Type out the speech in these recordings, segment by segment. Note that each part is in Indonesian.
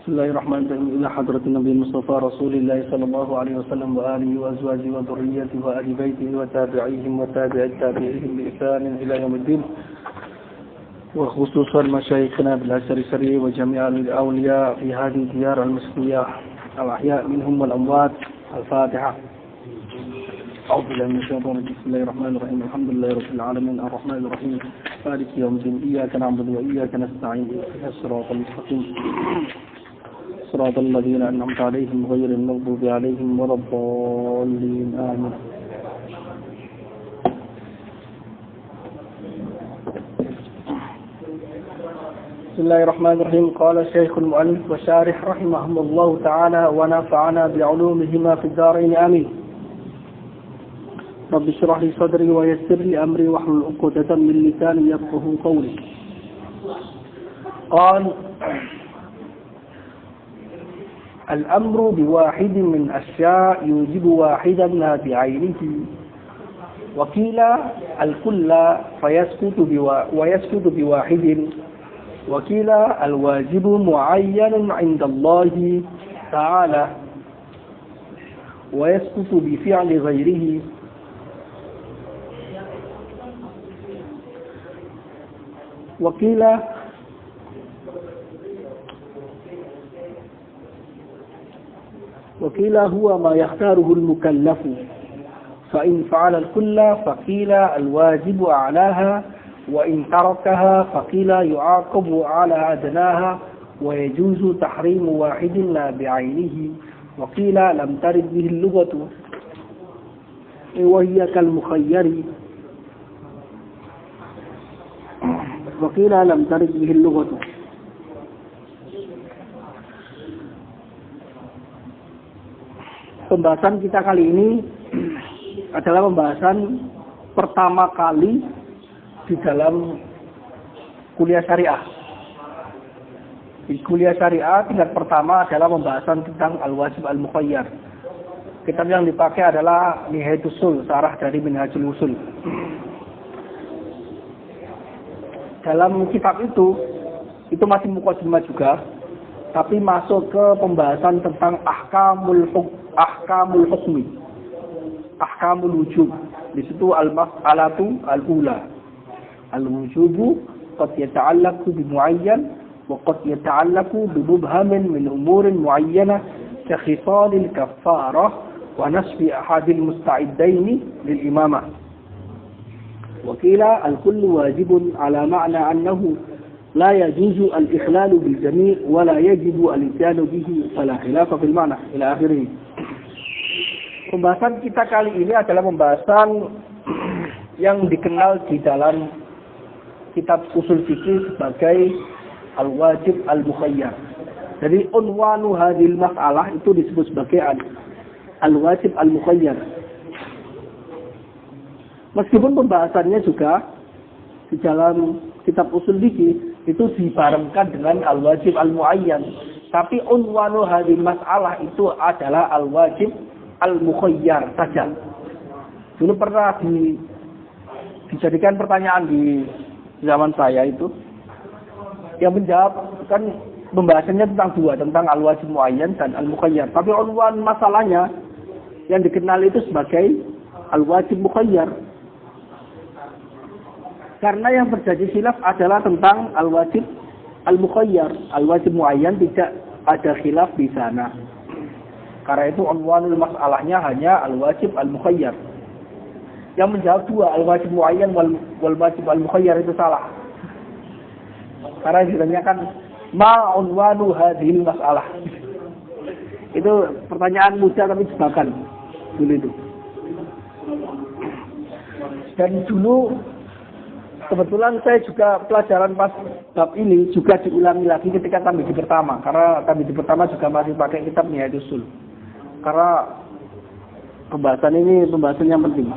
بسم الله الرحمن الرحيم. إلى حضرة النبي المصطفى رسول الله صلى الله عليه وسلم وآله وأزواجه وذريته وآل بيته وتابعيهم وتابع التابعين بإحسان إلى يوم الدين، وخصوصا مشايخنا بالأشر الشريف وجميع الأولياء في هذه الديار المسلمية الأحياء منهم والأموات. الفاتحة. أعوذ بالله من الشيطان الرجيم. بسم الله الرحمن الرحيم. الحمد لله رب العالمين الرحمن الرحيم مالك يوم الدين. إياك نعبد وإياك نستعين. اهدنا الصراط المستقيم صراط الذين أنعمت عليهم غير المغضوب عليهم ولا الضالين. آمين. بسم الله الرحمن الرحيم. قال الشيخ المؤلف والشارح رحمهم الله تعالى ونفعنا بعلومهما في الدارين. آمين. رب اشرح لي صدري ويسر لي أمري واحلل عقدة من لساني يفقهوا قولي. قال: الأمر بواحد من أشياء يوجب واحدا بعينه، وقيل الكل ويسكت بواحد، وقيل الواجب معين عند الله تعالى ويسكت بفعل غيره، وقيل هو ما يختاره المكلف، فإن فعل الكل فقيل الواجب أعلاها، وإن تركها فقيل يعاقب على أدناها، ويجوز تحريم واحد لا بعينه، وقيل لم ترد به اللغة وهي كالمخير، وقيل لم ترد به اللغة. Pembahasan kita kali ini adalah pembahasan pertama kali di dalam kuliah syariah. Di kuliah syariah tingkat pertama adalah pembahasan tentang al-wajib al-mukhayyar. Kitab yang dipakai adalah Nihayatul Usul, syarah dari Minhajul Usul. Dalam kitab itu masih mukadimah juga, tapi masuk ke pembahasan tentang ahkamul hukmi, ahkamul wujub. Di situ al-mas'alatu al-ula, al-wujubu qad yata'allaqu bi muayyan wa qad yata'allaqu bi mubhamin min umurin muayyana ka khisalil kaffarah wa nasbi ahadil musta'iddaini lil imamah. Wa qila al-kullu wajibun ala ma'na annahu لا يجوز الإخلال بالجميع ولا يجب الإتيان به فلا خلاف في المعنى إلى آخره. Pembahasan kita kali ini adalah pembahasan yang dikenal di dalam kitab usul fikih sebagai al-wajib al-mukhayyar. Jadi unwanu hadhil mas'alah itu disebut sebagai al-wajib al-mukhayyar. Meskipun pembahasannya juga di dalam kitab usul fikih itu dibarengkan dengan al-wajib al-muayyan, tapi unwanu hadhihi mas'alah itu adalah al-wajib al-mukhayyar saja. Dulu pernah dijadikan pertanyaan di zaman saya itu, yang menjawab kan pembahasannya tentang dua, tentang al-wajib muayyan dan al-mukhayyar, tapi unwan masalahnya yang dikenal itu sebagai al-wajib mukhayyar. Karena yang terjadi khilaf adalah tentang al-wajib al-mukhayyar. Al-wajib muayyan tidak ada khilaf di sana. Karena itu unwanul masalahnya hanya al-wajib al-mukhayyar. Yang menjawab dua, al-wajib muayyan wal wajib al-mukhayyar itu salah. Karena ditanyakan ma unwanu hadhil masalah. Itu pertanyaan mudah tapi jebakan dulu itu. Dan dulu kebetulan saya juga pelajaran pas bab ini juga diulangi lagi ketika tambahan pertama, karena tambahan pertama juga masih pakai kitab Nihayatul Usul. Karena pembahasan ini pembahasan yang penting.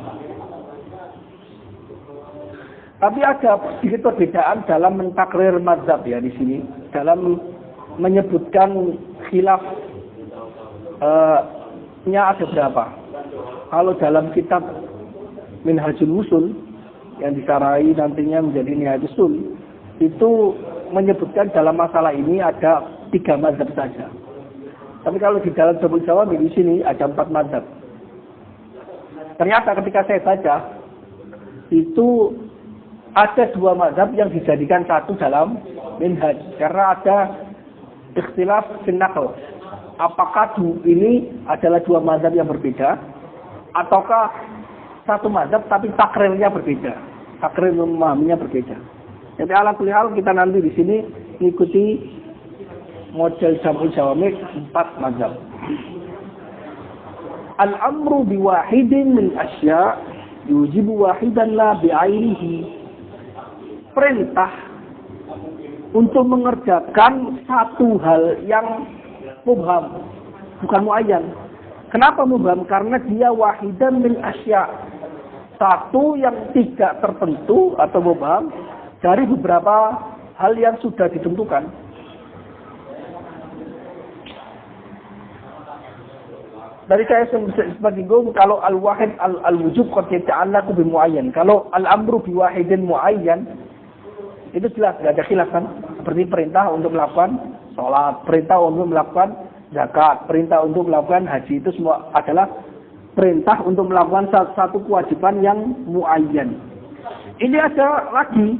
Tapi ada sedikit perbedaan dalam mentakrir mazhab ya di sini, dalam menyebutkan khilaf nya ada berapa. Kalau dalam kitab Minhajul Usul yang disarai nantinya menjadi Nihayatul Usul, itu menyebutkan dalam masalah ini ada 3 mazhab saja. Tapi kalau di dalam Jamul Jawami di sini ada 4 mazhab. Ternyata ketika saya baca, itu ada 2 mazhab yang dijadikan satu dalam minhaj. Karena ada ikhtilaf fil naql. Apakah ini adalah 2 mazhab yang berbeda, ataukah satu mazhab tapi takrirnya berbeda. Takrir memahaminya berbeda. Jadi ala kulli hal kita nanti di sini mengikuti model Jamul Jawami 4 mazhab. Al-amru biwahidin min asya' yujibu wahidan la bi'ainihi. Perintah untuk mengerjakan satu hal yang mubham, bukan muayyan. Kenapa mubham? Karena dia wahidan min asya', satu yang tidak tertentu atau mubham dari beberapa hal yang sudah ditentukan. Dari saya sempat singgung, kalau al-wahid al-wujub qad yata'allaqu bi muayyan. Kalau al-amru bi wahidin muayyan itu jelas, tidak ada khilaf kan? Seperti perintah untuk melakukan sholat, perintah untuk melakukan zakat, perintah untuk melakukan haji, itu semua adalah perintah untuk melakukan satu kewajiban yang muayyan. Ini ada lagi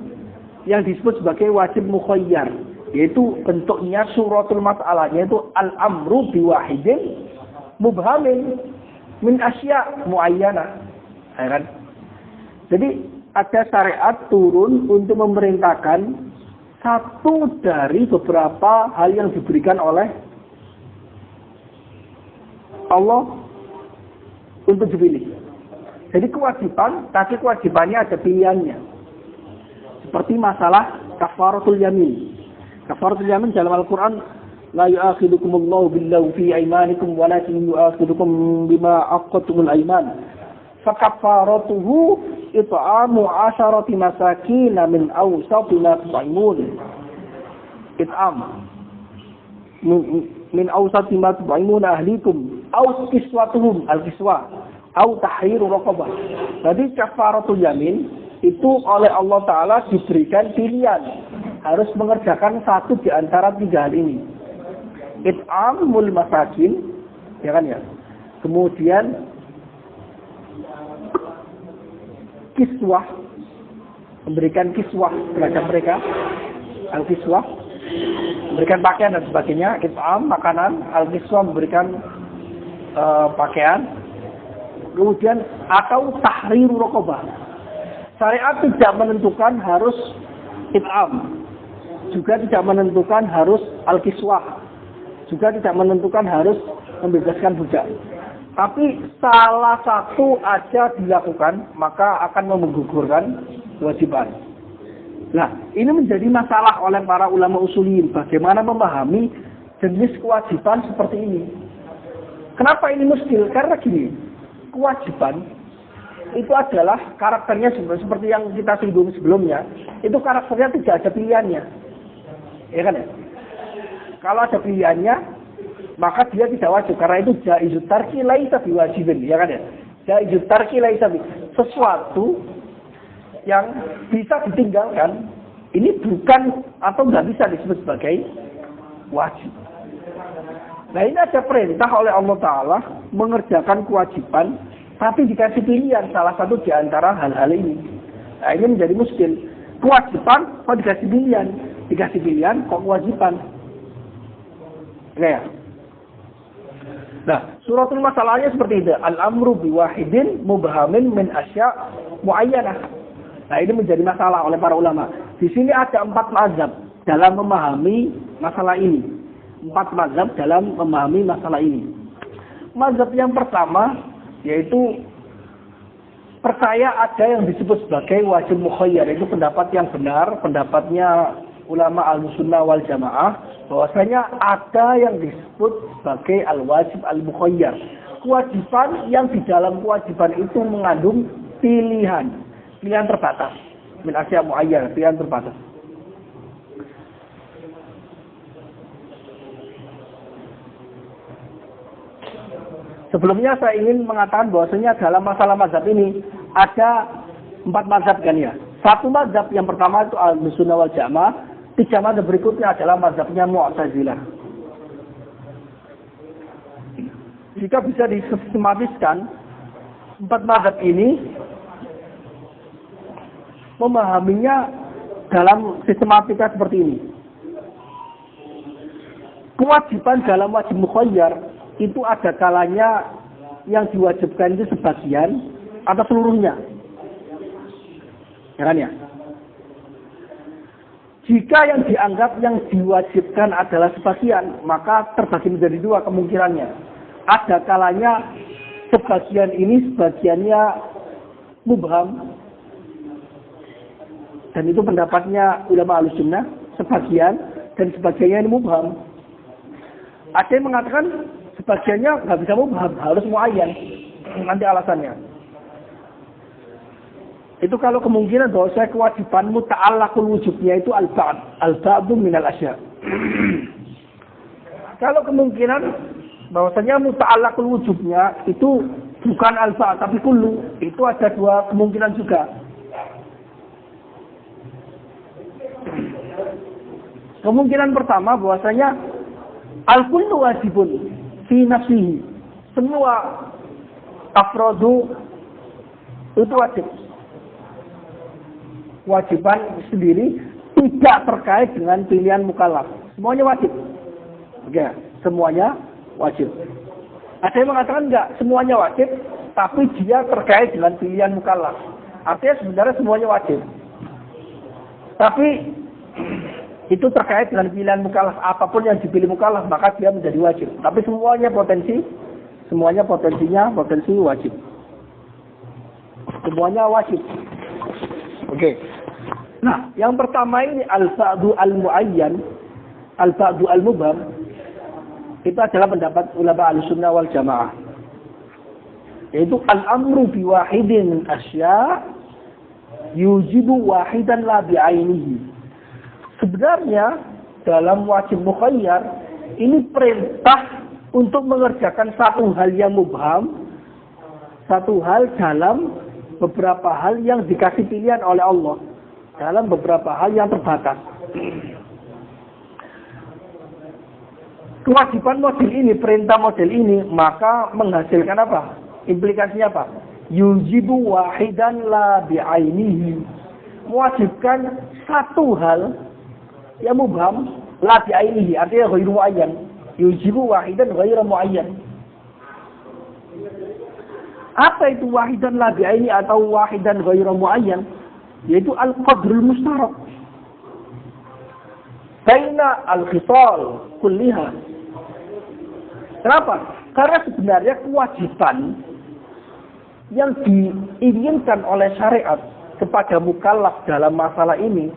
yang disebut sebagai wajib mukhayyar, yaitu bentuknya suratul mas'alahnya itu al-amru biwahidin mubhamin min asya' muayyana. Kan? Jadi ada syariat turun untuk memerintahkan satu dari beberapa hal yang diberikan oleh Allah untuk dipilih. Jadi kewajiban, tapi kewajibannya ada pilihannya. Seperti masalah kafaratul yamin. Kafaratul yamin dalam Al-Quran, la yu'akhidukumullahu billahu fi aymanikum walakin yu'akhidukum bima aqadtumul ayman. Fakafaratuhu it'amu 'asharati masakin min awsati ma tut'imun. It'am min awsati ma tut'imun ahlikum aw kiswatuhum al-kiswa aw tahriru raqabah. Jadi kafaratul yamin itu oleh Allah Ta'ala diberikan pilihan, harus mengerjakan satu di antara 3 hal ini. It'amul masakin, ya kan ya. Kemudian kiswah, memberikan kiswah terhadap mereka, al-kiswah, memberikan pakaian dan sebagainya. It'am makanan, al-kiswah memberikan pakaian. Kemudian atau tahriru raqabah. Syariat tidak menentukan harus it'am, juga tidak menentukan harus al-kiswah, juga tidak menentukan harus membebaskan budak. Tapi salah satu aja dilakukan, maka akan menggugurkan kewajiban. Nah, ini menjadi masalah oleh para ulama usuliyin, bagaimana memahami jenis kewajiban seperti ini. Kenapa ini muskil? Karena gini, kewajiban itu adalah karakternya seperti yang kita singgung sebelumnya. Itu karakternya tidak ada pilihannya. Ya kan ya? Kalau ada pilihannya, maka dia tidak wajib. Karena itu jaizut tarki laisa biwajibin. Ya kan ya? Jaizut tarki laisa biwajibin. Sesuatu yang bisa ditinggalkan, ini bukan atau nggak bisa disebut sebagai wajib. Nah, ini ada perintah oleh Allah Ta'ala mengerjakan kewajiban, tapi dikasih pilihan salah satu di antara hal-hal ini. Nah, ini menjadi muskil. Kewajiban kok dikasih pilihan? Dikasih pilihan kok kewajiban? Ya. Nah, suratul masalahnya seperti itu. Al-amru biwahidin mubhamin min asya' muayyanah. Nah, ini menjadi masalah oleh para ulama. Di sini ada 4 mazhab dalam memahami masalah ini. 4 mazhab dalam memahami masalah ini. Mazhab yang pertama yaitu percaya ada yang disebut sebagai wajib mukhayyar. Itu pendapat yang benar, pendapatnya ulama al-sunnah wal jamaah, bahwasanya ada yang disebut sebagai al-wajib al-mukhayyar. Kewajiban yang di dalam kewajiban itu mengandung pilihan terbatas. Min asya' muayyan, pilihan terbatas. Sebelumnya saya ingin mengatakan bahwasanya dalam masalah mazhab ini ada 4 mazhab kan ya. 1 mazhab yang pertama itu al-sunnah wal jamaah, 3 mazhab berikutnya adalah mazhabnya Mu'tazilah. jika bisa disistematiskan, 4 mazhab ini memahaminya dalam sistematika seperti ini. Kewajiban dalam wajib mukhayyar itu ada kalanya yang diwajibkan itu sebagian atau seluruhnya. Ya kan ya? Jika yang dianggap yang diwajibkan adalah sebagian, maka terbagi menjadi 2 kemungkinannya. Ada kalanya sebagian ini sebagiannya mubham. Dan itu pendapatnya ulama Ahlussunnah, sebagian dan sebagiannya ini mubham. Ada yang mengatakan sebagiannya nggak bisa mubham, harus muayyan. Nanti alasannya. Itu kalau kemungkinan bahwa saya kewajiban muta'allaqul wujubnya itu al-ba'du minal asya. Kalau kemungkinan bahwasanya muta'allaqul wujubnya itu bukan al-ba'd tapi kullu, itu ada 2 kemungkinan juga. Kemungkinan pertama bahwasanya al-kullu wajibun fi nafsihi. Semua afrodu itu wajib. Kewajiban sendiri tidak terkait dengan pilihan mukallaf. Semuanya wajib. Oke, semuanya wajib. Ada yang mengatakan enggak, semuanya wajib, tapi dia terkait dengan pilihan mukallaf. Artinya sebenarnya semuanya wajib. Tapi itu terkait dengan pilihan mukallaf. Apapun yang dipilih mukallaf, maka dia menjadi wajib. Tapi semuanya potensinya potensi wajib. Semuanya wajib. Oke. Nah, yang pertama ini al-ba'du al-mu'ayyan, al-ba'du al-mubham, itu adalah pendapat ulama Ahlussunnah wal Jamaah. Yaitu al-amru bi wahidin asya yujibu wahidan la bi'ainihi. Sebenarnya dalam wajib mukhayyar ini perintah untuk mengerjakan satu hal yang mubham, satu hal dalam beberapa hal yang dikasih pilihan oleh Allah, dalam beberapa hal yang terbatas. Kewajiban model ini, perintah model ini, maka menghasilkan apa? Implikasinya apa? Yujibu wahidan la bi'ainihi. Mewajibkan satu hal yang mubham, la bi'ainihi, artinya ghairu mu'ayyan. Yujibu wahidan ghairu mu'ayyan. Apa itu wahidan la bi'aini atau wahidan ghairu mu'ayyan? Yaitu al-qadrul mustarak baina al-khisal kulliha. Kenapa? Karena sebenarnya kewajiban yang diinginkan oleh syariat kepada mukallaf dalam masalah ini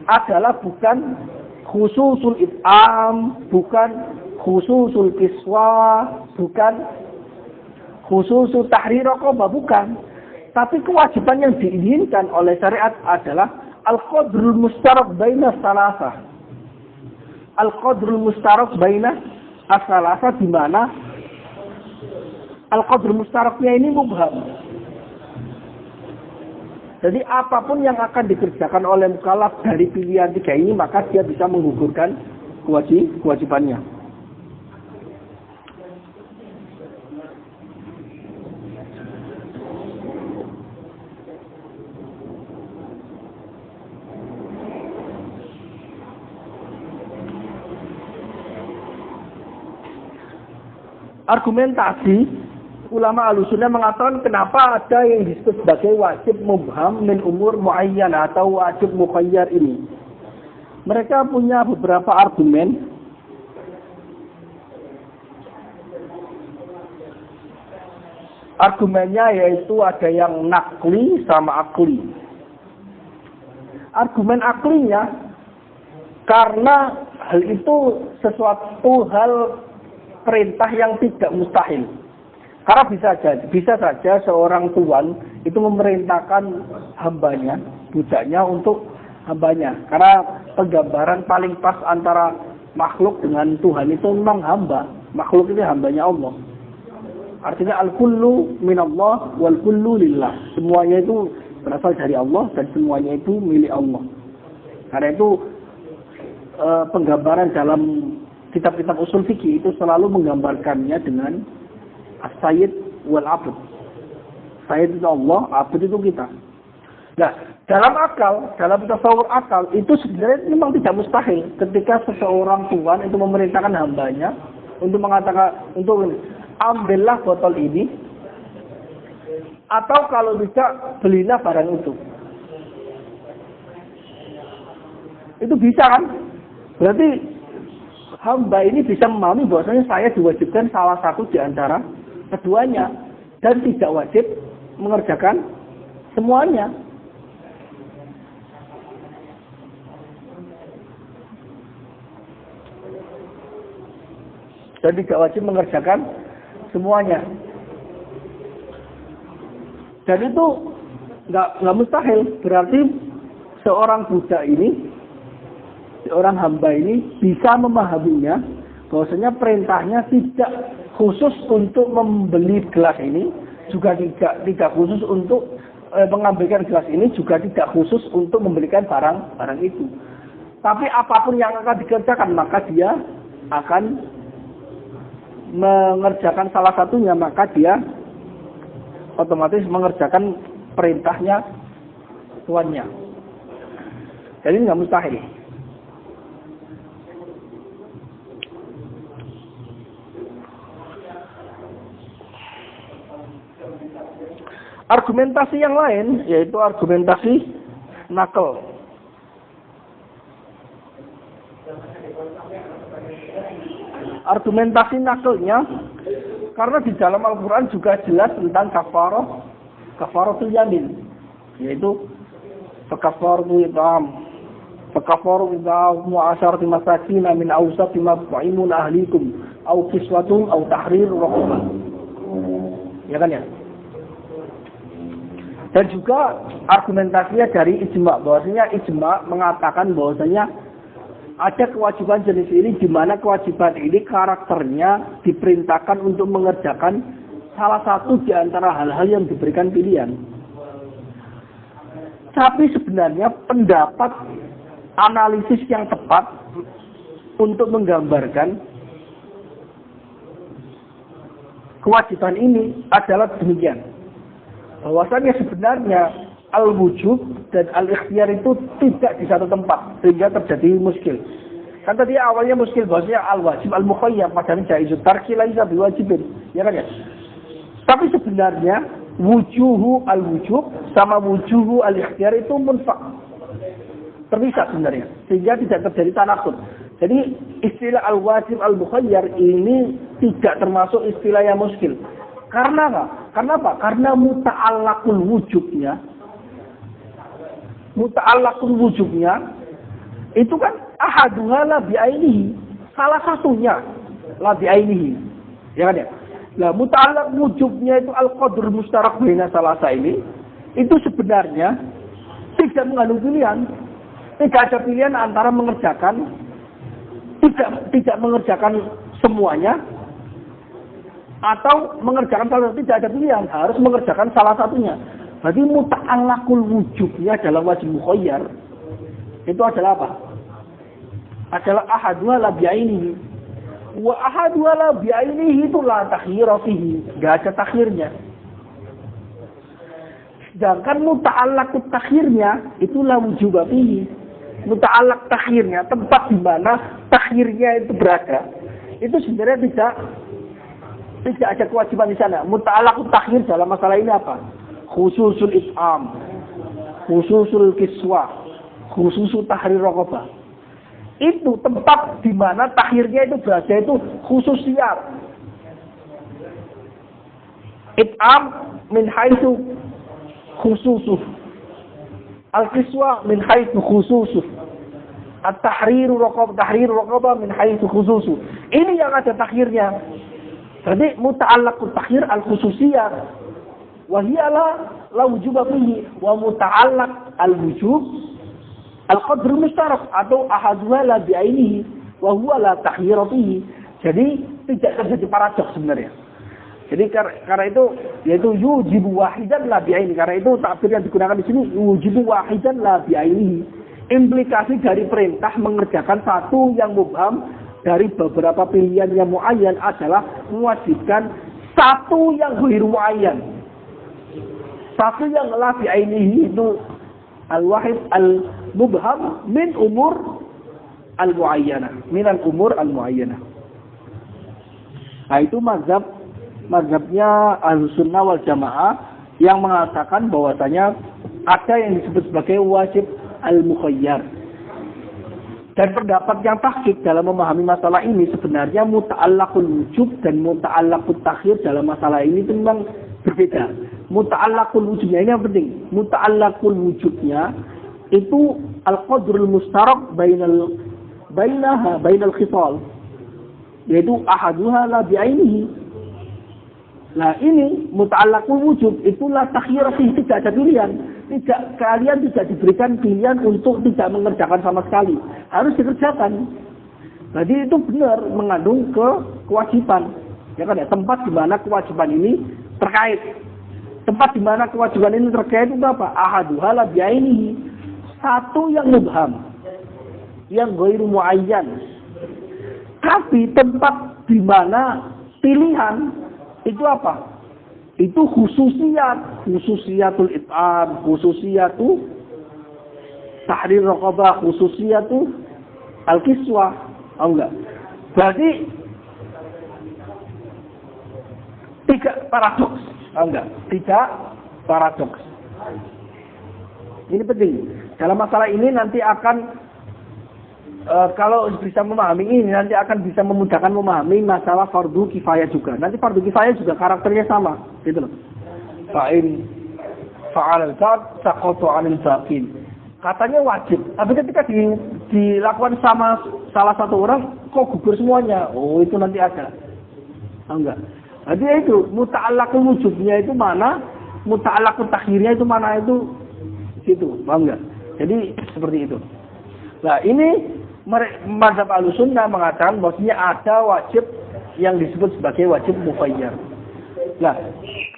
adalah bukan khususul it'am, bukan khususul kiswa, bukan khususul tahrir raqabah, bukan. Tapi kewajiban yang diinginkan oleh syariat adalah al-qadrul mustarak baina salasah. Al-qadrul mustarak baina as-salasah, di mana al-qadrul mustaraknya ini mubham. Jadi apapun yang akan dikerjakan oleh mukallaf dari pilihan 3 ini, maka dia bisa menggugurkan kewajibannya. Argumentasi ulama Ahlussunnah mengatakan kenapa ada yang disebut sebagai wajib mubham min umur muayyan atau wajib mukhayyar ini. Mereka punya beberapa argumen. Argumennya yaitu ada yang nakli sama akli. Argumen aklinya karena hal itu sesuatu hal perintah yang tidak mustahil. Karena bisa saja seorang tuan itu memerintahkan hambanya, budaknya untuk hambanya. Karena penggambaran paling pas antara makhluk dengan Tuhan itu memang hamba. Makhluk itu hambanya Allah. Artinya al-kullu minallah wal kullu lillah. Semuanya itu berasal dari Allah dan semuanya itu milik Allah. Karena itu penggambaran dalam kitab-kitab usul fikih itu selalu menggambarkannya dengan As-Sayyid wal Abd. Sayyid itu Allah, Abd itu kita. Nah, dalam akal, dalam tasawur akal, itu sebenarnya memang tidak mustahil ketika seseorang Tuhan itu memerintahkan hambanya untuk mengatakan, untuk ambillah botol ini, atau kalau tidak, belilah barang itu. Itu bisa kan? Berarti hamba ini bisa memahami bahwasanya saya diwajibkan salah satu di antara keduanya dan tidak wajib mengerjakan semuanya. Dan tidak wajib mengerjakan semuanya. Dan itu nggak mustahil. Berarti seorang budak ini, seorang hamba ini bisa memahaminya bahwasanya perintahnya tidak khusus untuk membeli gelas ini, juga tidak khusus untuk mengambilkan gelas ini, juga tidak khusus untuk membelikan barang itu. Tapi apapun yang akan dikerjakan, maka dia akan mengerjakan salah satunya, maka dia otomatis mengerjakan perintahnya tuannya. Jadi nggak mustahil. Argumentasi yang lain yaitu argumentasi nakal. Argumentasi nakalnya karena di dalam Al-Quran juga jelas tentang kafaratul yamin, yaitu fakafaratu mu'asyarati masakin min awsati ma tu'imun ahlikum aw kiswatun aw tahrir raqabah. Ya kan ya? Dan juga argumentasinya dari ijma, bahwasanya ijma mengatakan bahwasanya ada kewajiban jenis ini di mana kewajiban ini karakternya diperintahkan untuk mengerjakan salah satu di antara hal-hal yang diberikan pilihan. Tapi sebenarnya pendapat analisis yang tepat untuk menggambarkan kewajiban ini adalah demikian. Bahwasanya sebenarnya al-wujub dan al-ikhtiyar itu tidak di satu tempat sehingga terjadi muskil. Kan tadi awalnya muskil bahwasanya al-wajib al-mukhayyar padahal jaizut tarki laisa biwajibin, ya kan ya? Tapi sebenarnya wujuhu al-wujub sama wujuhu al-ikhtiyar itu munfak. Terpisah sebenarnya sehingga tidak terjadi tanakud. Jadi istilah al-wajib al-mukhayyar ini tidak termasuk istilah yang muskil. Karena apa? Karena muta'allaqul wujubnya itu kan ahaduha la bi'ainihi, salah satunya la bi'ainihi, ya kan ya? Nah, muta'allaq wujubnya itu al-qadr mustarak baina salasa ini itu sebenarnya tidak mengandung pilihan. Tidak ada pilihan antara mengerjakan tidak mengerjakan semuanya atau mengerjakan salah satu. Tidak ada pilihan, harus mengerjakan salah satunya. Berarti muta'allaqul wujubnya dalam wajib mukhayyar itu adalah apa? Adalah ahaduha la bi'ainihi. Wa ahaduha la bi'ainihi itu la takhyira fihi, enggak ada takhirnya. Sedangkan muta'allaqut takhirnya itu la wujuba fihi. Muta'allaq takhirnya, tempat di mana takhirnya itu berada, itu sebenarnya tidak ada kewajiban di sana. Muta'allaqut takhir dalam masalah ini apa? Khususul it'am, khususul kiswah, khususul tahrir raqabah. Itu tempat di mana takhirnya itu berada, itu khususiyat. It'am min haitsu khususuh, al-kiswah min haitsu khususuh, at-tahriru raqabah min haitsu khususuh. Ini yang ada takhirnya. Jadi muta'allaqut takhir al-khususiyah. Wahia la wujuba fihi, wa muta'allaq al-wujub al-qadr mustarak atau ahaduha la bi'ainihi wa huwa la takhira fihi. Jadi tidak terjadi paradoks sebenarnya. Jadi karena itu yaitu yujibu wahidan la bi'ainihi. Karena itu takbir yang digunakan di sini yujibu wahidan la bi'ainihi. Implikasi dari perintah mengerjakan satu yang mubham dari beberapa pilihan yang muayyan adalah mewajibkan Satu yang ghairu muayyan. Satu yang la bi ainihi itu al-wahid al-mubham min umur al-muayyanah. Min al-umur al-muayyanah. Nah, itu mazhabnya Ahlussunnah wal Jamaah yang mengatakan bahwasanya ada yang disebut sebagai wajib al-mukhayyar. Dan pendapat yang tahqiq dalam memahami masalah ini sebenarnya muta'allaqul wujub dan muta'allaqut takhir dalam masalah ini itu memang berbeda. Muta'allaqul wujubnya ini yang penting. Muta'allaqul wujubnya itu al-qadrul mustarak bainal khital. Yaitu ahaduha la bi'ainihi. Nah ini muta'allaqul wujub itulah takhir fihi, tidak ada pilihan. Kalian tidak diberikan pilihan untuk tidak mengerjakan sama sekali. Harus dikerjakan. Jadi itu benar mengandung kewajiban. Ya kan ya, tempat di mana kewajiban ini terkait. Tempat di mana kewajiban ini terkait itu apa? Ahaduha la bi'ainihi. Satu yang mubham. Yang ghairu muayyan. Tapi tempat di mana pilihan itu apa? Itu khususiyatul it'am, khususiyatu tahrir raqabah, khususiyatu al-kiswah. Oh enggak. Berarti tidak paradoks. Oh enggak, tidak paradoks. Ini penting. Dalam masalah ini nanti akan kalau bisa memahami ini nanti akan bisa memudahkan memahami masalah fardu kifayah juga. Nanti fardu kifayah juga karakternya sama, gitu loh. Fa'in fa'al zat saqatu 'anil baqin. Katanya wajib, tapi ketika dilakukan sama salah satu orang kok gugur semuanya. Oh, itu nanti ada. Enggak. Jadi itu muta'allaqul wujubnya itu mana? Muta'allaqut takhirnya itu mana itu? Situ, paham enggak? Jadi seperti itu. Nah, ini mazhab Ahlussunnah mengatakan bahwasanya ada wajib yang disebut sebagai wajib mukhayyar. Nah,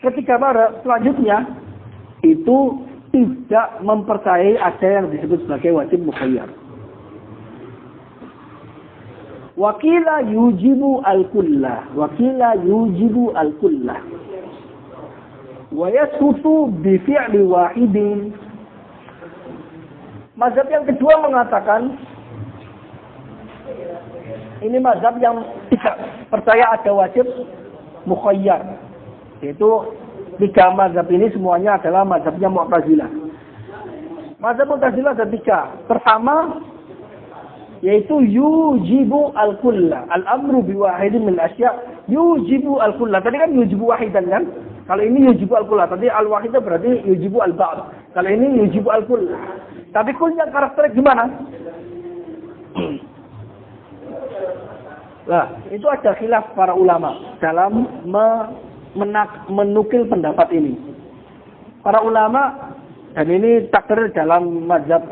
ketika selanjutnya itu tidak mempercayai ada yang disebut sebagai wajib mukhayyar. Wakila yujibu al-kullah, wakila yujibu al-kullah. Wa yasqutu bi fi'li wahidin. Mazhab yang kedua mengatakan ini mazhab yang tidak percaya ada wajib mukhayyar. Yaitu tiga mazhab ini semuanya adalah mazhabnya Mu'tazilah. Mazhab Mu'tazilah ada tiga. Pertama yaitu yujibu al-kullah. Al-amru biwahidin min asya' yujibu al-kullah. Tadi kan yujibu wahidan kan? Kalau ini yujibu al-kullah. Tadi al-wahidah berarti yujibu al-ba'd. Kalau ini yujibu al-kullah. Tapi kulnya karakternya gimana? Nah, itu ada khilaf para ulama dalam menukil pendapat ini. Para ulama, dan ini takrir dalam mazhab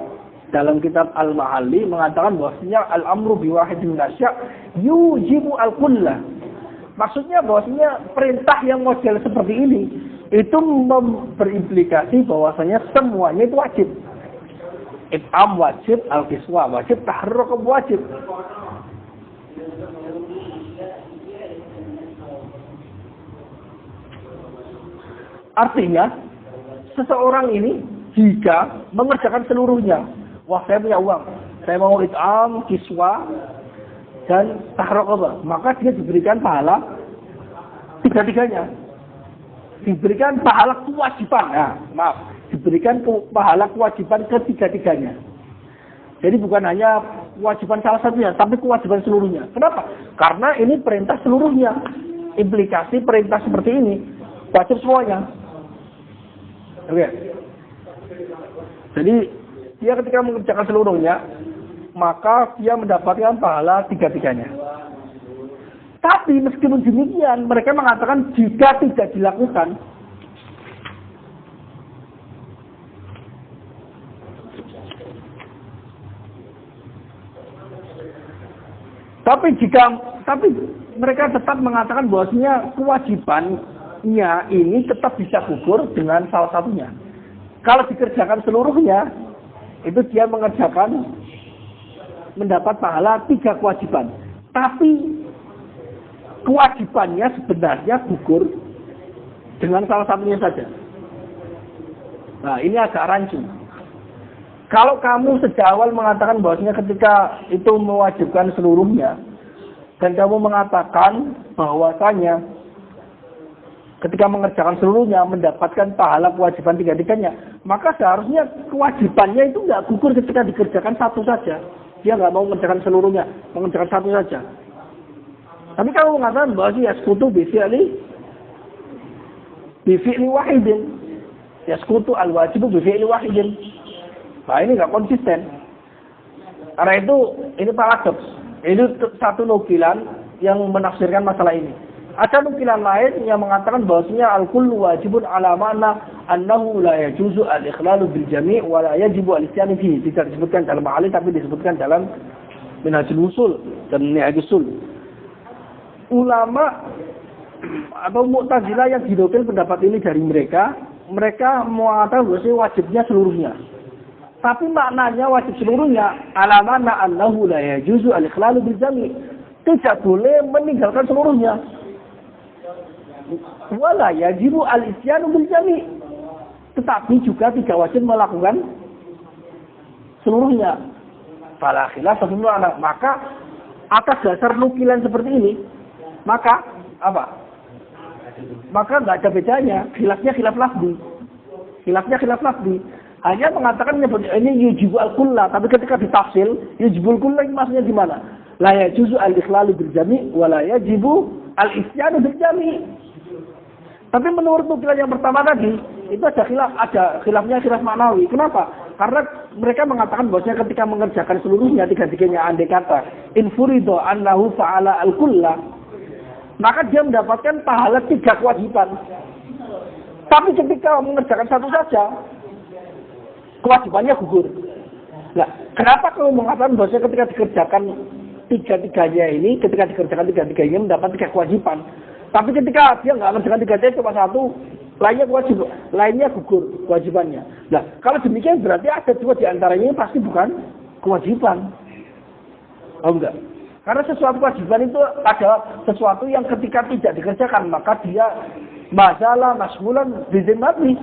dalam kitab Al-Ma'ali mengatakan bahwasanya al-amru biwahidin nasya' yujibu al-kullah. Maksudnya bahwasanya perintah yang model seperti ini itu berimplikasi bahwasanya semuanya itu wajib. It'am wajib, al-kiswa wajib, tahrir wajib. Artinya, seseorang ini jika mengerjakan seluruhnya, wah saya punya uang, saya mau it'am, kiswa, dan tahrir maka dia diberikan pahala tiga-tiganya. Diberikan pahala kewajiban, diberikan pahala kewajiban ketiga-tiganya. Jadi bukan hanya kewajiban salah satunya, tapi kewajiban seluruhnya. Kenapa? Karena ini perintah seluruhnya. Implikasi perintah seperti ini wajib semuanya. Oke. Jadi dia ketika mengerjakan seluruhnya, maka dia mendapatkan pahala tiga-tiganya. Tapi meskipun demikian, mereka mengatakan jika tidak dilakukan, tapi mereka tetap mengatakan bahwasanya kewajibannya ini tetap bisa gugur dengan salah satunya. Kalau dikerjakan seluruhnya, itu dia mendapat pahala 3 kewajiban. Tapi kewajibannya sebenarnya gugur dengan salah satunya saja. Nah, ini agak rancu. Kalau kamu sejak awal mengatakan bahwasanya ketika itu mewajibkan seluruhnya, dan kamu mengatakan bahwasanya ketika mengerjakan seluruhnya mendapatkan pahala kewajiban tiga-tiganya, maka seharusnya kewajibannya itu nggak gugur ketika dikerjakan satu saja. Dia nggak mau mengerjakan seluruhnya, mengerjakan satu saja. Tapi kamu mengatakan bahwa ya sekutu bifi'li wahidin. Ya sekutu al-wajibu bifi'li wahidin. Nah, ini nggak konsisten. Karena itu, ini paradoks. Ini satu nukilan yang menafsirkan masalah ini. Ada nukilan lain yang mengatakan bahwasanya al-kullu wajibun ala ma'na annahu la yajuzu al-ikhlalu bil jami' wa la yajibu al-isyanu fihi. Tidak disebutkan dalam ma'ali tapi disebutkan dalam Minhajul Usul dan Ni'ajul Usul. Ulama atau Mu'tazilah yang dinukil pendapat ini dari mereka mengatakan bahwasanya wajibnya seluruhnya. Tapi maknanya wajib seluruhnya ala ma'na annahu la yajuzu al-ikhlalu bil jami'. Tidak boleh meninggalkan seluruhnya. Wala yajibu al-isyanu bil jami'. Tetapi juga tidak wajib melakukan seluruhnya. Fala khilaf fil ma'na. Maka atas dasar nukilan seperti ini, maka apa? Maka enggak ada bedanya. Khilafnya khilaf lafzi. Hanya mengatakan ini yujibu al-kulla, tapi ketika ditafsil, yujibul kulla ini maksudnya gimana? La yajuzu al-ikhlalu bil jami' wa la yajibu al-isyanu bil jami'. Tapi menurut nukilan yang pertama tadi, itu ada khilafnya khilaf maknawi. Kenapa? Karena mereka mengatakan bahwasanya ketika mengerjakan seluruhnya tiga-tiganya andai kata infurido annahu fa'ala al-kulla, maka dia mendapatkan pahala 3 kewajiban. Tapi ketika mengerjakan satu saja, kewajibannya gugur. Nah, kenapa kamu mengatakan bahwasanya ketika dikerjakan tiga-tiganya ini mendapat 3 kewajiban. Tapi ketika dia nggak mengerjakan 3-tiganya cuma 1, lainnya gugur kewajibannya. Nah, kalau demikian berarti ada 2 di antaranya ini pasti bukan kewajiban. Oh enggak. Karena sesuatu kewajiban itu adalah sesuatu yang ketika tidak dikerjakan maka dia masalah masmulan bizimati.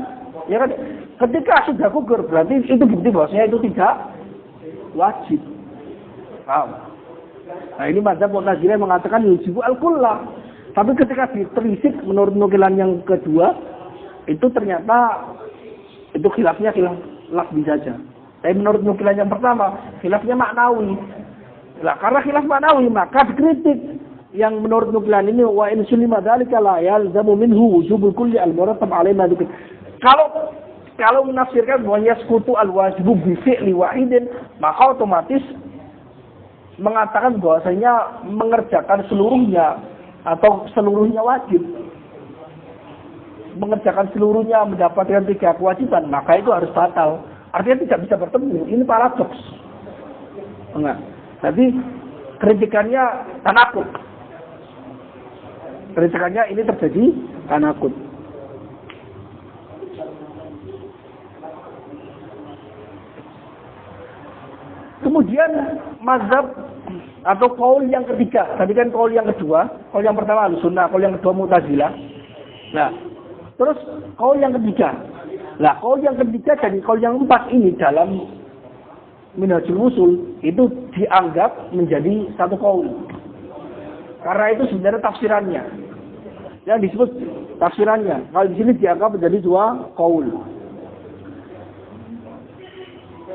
Ya kan? Ketika sudah gugur berarti itu bukti bahwasanya itu tidak wajib. Paham? Nah, ini mazhab Mu'tazilah mengatakan yujibu al-kullah. Tapi ketika ditelisik menurut nukilan yang kedua, itu ternyata itu khilafnya khilaf lafzi saja. Tapi menurut nukilan yang pertama, khilafnya maknawi. Nah, karena khilaf maknawi maka dikritik. Yang menurut nukilan ini wa in sulima dzalika la yalzamu minhu wujubul kulli al-murattab alaihi ma dzikr. Kalau menafsirkan bahwa sekutu al-wajibu bi fi'li wahidin, maka otomatis mengatakan bahwasanya mengerjakan seluruhnya atau seluruhnya wajib. Mengerjakan seluruhnya mendapatkan 3 kewajiban, maka itu harus batal. Artinya tidak bisa bertemu. Ini paradoks. Enggak. Jadi kritikannya tanakut. Kritikannya ini terjadi tanakut. Kemudian mazhab atau kaul yang ketiga, tadi kan kaul yang kedua, kaul yang pertama Ahlussunnah, kaul yang kedua Mu'tazilah. Nah, terus kaul yang ketiga. Nah, kaul yang ketiga dan kaul yang 4 ini dalam Minhajul Usul itu dianggap menjadi satu kaul. Karena itu sebenarnya tafsirannya. Yang disebut tafsirannya. Kalau di sini dianggap menjadi 2 kaul.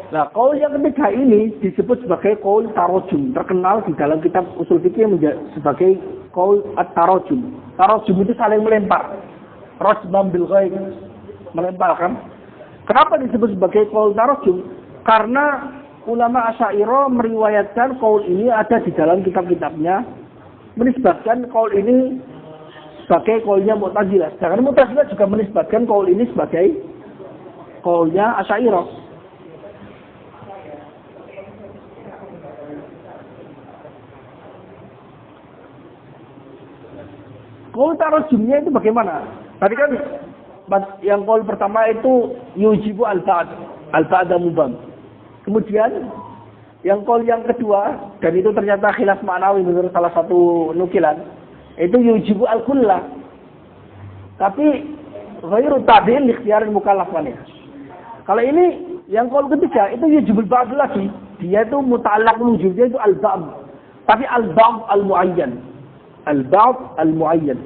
Nah, kaul yang ketiga ini disebut sebagai kaul tarojum, terkenal di dalam kitab usul fikih sebagai kaul at-tarojum. Tarojum itu saling melempar. Rajman bil ghaib, melemparkan. Kenapa disebut sebagai kaul tarojum? Karena ulama Asy'ariyah meriwayatkan kaul ini ada di dalam kitab-kitabnya, menisbatkan kaul ini sebagai kaulnya Mu'tazilah. Sedangkan Mu'tazilah juga menisbatkan kaul ini sebagai kaulnya Asy'ariyah. Kaul tarojumnya itu bagaimana? Tadi kan yang kaul pertama itu yujibu al-ba'da mubam. Kemudian yang kaul yang kedua, dan itu ternyata khilaf maknawi menurut salah satu nukilan, Itu yujibu al-kullah. Tapi ghairu ta'dil ikhtiar mukallaf kan ya. Kalau ini yang qaul ketiga itu yujibul ba'd lagi. Dia itu muta'allaq wujub, dia itu al-ba'd. Tapi al-ba'd al-muayyan. Al-ba'd al-muayyan.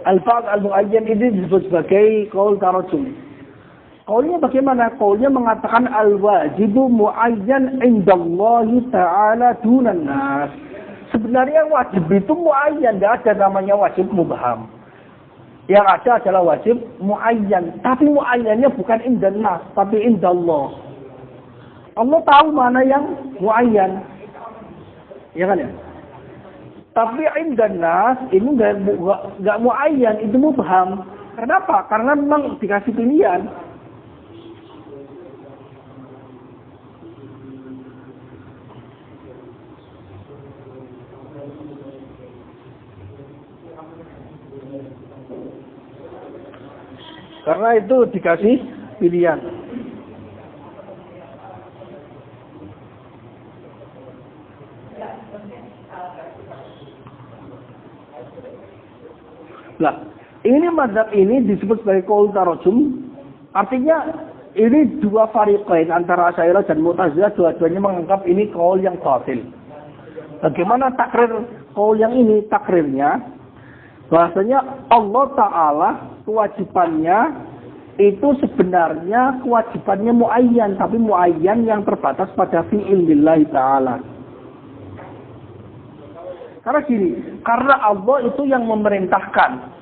Al-ba'd al-muayyan ini disebut sebagai qaul tarajum. Qaulnya bagaimana? Qaulnya mengatakan al-wajibu muayyan indallahi ta'ala dunan nas. Sebenarnya wajib itu muayyan, tidak ada namanya wajib mubham. Yang ada adalah wajib muayyan, tapi muayyannya bukan indan nas, tapi indallah. Allah tahu mana yang muayyan. Ya kan ya? Tapi indan nas ini enggak muayyan, itu mubham. Kenapa? Karena memang dikasih pilihan. Karena itu dikasih pilihan. Nah, ini mazhab ini disebut sebagai qaul tarajum. Artinya ini dua fariqain antara Asy'ariyah dan Mu'tazilah, dua-duanya menganggap ini qaul yang batil. Bagaimana takrir qaul yang ini? Takrirnya bahasanya Allah Ta'ala kewajibannya itu sebenarnya kewajibannya muayyan, tapi muayyan yang terbatas pada fi'il lillahi ta'ala. Karena gini, karena Allah itu yang memerintahkan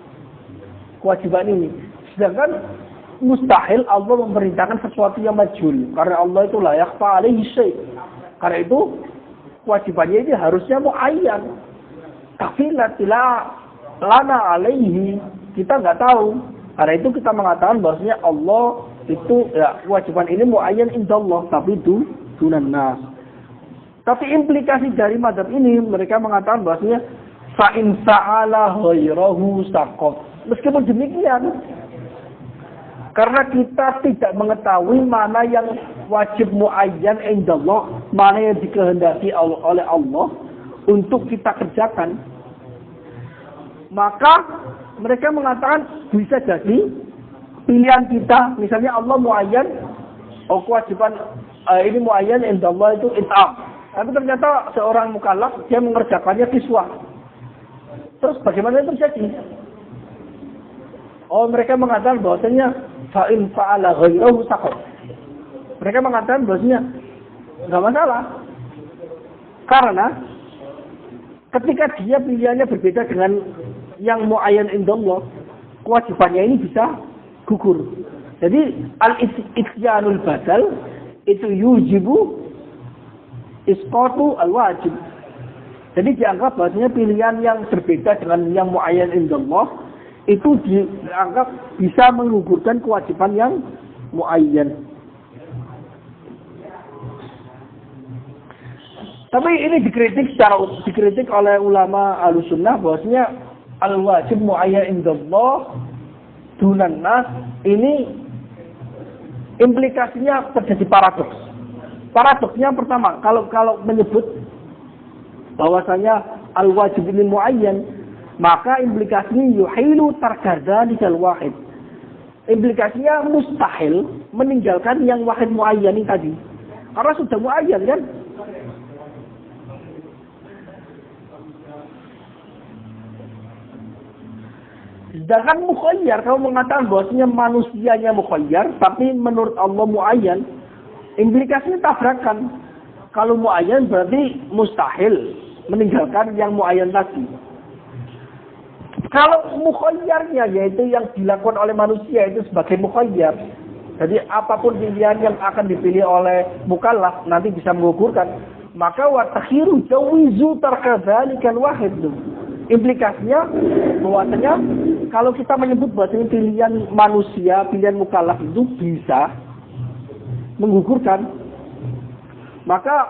kewajiban ini. Sedangkan mustahil Allah memerintahkan sesuatu yang majhul. Karena Allah itu la yakhfa alaihi syai'. Karena itu kewajibannya ini harusnya muayyan. Tapi la lana alaihi, kita nggak tahu. Karena itu kita mengatakan bahwasanya Allah itu ya kewajiban ini muayyan indallah, tapi itu dunan nas. Tapi implikasi dari mazhab ini mereka mengatakan bahwasanya fa in fa'ala ghairahu saqat. Meskipun demikian, karena kita tidak mengetahui mana yang wajib muayyan indallah, mana yang dikehendaki oleh Allah untuk kita kerjakan, maka mereka mengatakan bisa jadi pilihan kita, misalnya Allah muayyan, kewajiban ini muayyan indallah itu it'am. Tapi ternyata seorang mukallaf dia mengerjakannya kiswah. Terus bagaimana itu terjadi? Mereka mengatakan bahwasanya fa'in fa'ala ghairahu saqat. Mereka mengatakan bahwasanya enggak masalah. Karena ketika dia pilihannya berbeda dengan yang muayyan indallah, kewajibannya ini bisa gugur. Jadi al-isyanul badal itu yujibu isqatu al-wajib. Jadi dianggap bahwasanya pilihan yang berbeda dengan yang muayyan indallah itu dianggap bisa menggugurkan kewajiban yang muayyan. Tapi ini dikritik oleh ulama Ahlussunnah bahwasanya al-wajib muayyan indallah dunan nas ini implikasinya terjadi paradoks. Paradoksnya pertama, kalau menyebut bahwasanya al-wajib ini muayyan, maka implikasinya yuhilu tarkadzalikal wahid. Implikasinya mustahil meninggalkan yang wahid muayyan ini tadi. Karena sudah muayyan kan? Sedangkan mukhayyar, kalau mengatakan bahwasanya manusianya mukhayyar, tapi menurut Allah muayyan, implikasinya tabrakan. Kalau muayyan berarti mustahil meninggalkan yang muayyan tadi. Kalau mukhayyarnya yaitu yang dilakukan oleh manusia itu sebagai mukhayyar. Jadi apapun pilihan yang akan dipilih oleh mukallaf nanti bisa menggugurkan. Maka wa takhiru jawizu tarkadzalikal wahid. Implikasinya bahwasanya kalau kita menyebut bahwasanya pilihan manusia, pilihan mukallaf itu bisa menggugurkan, maka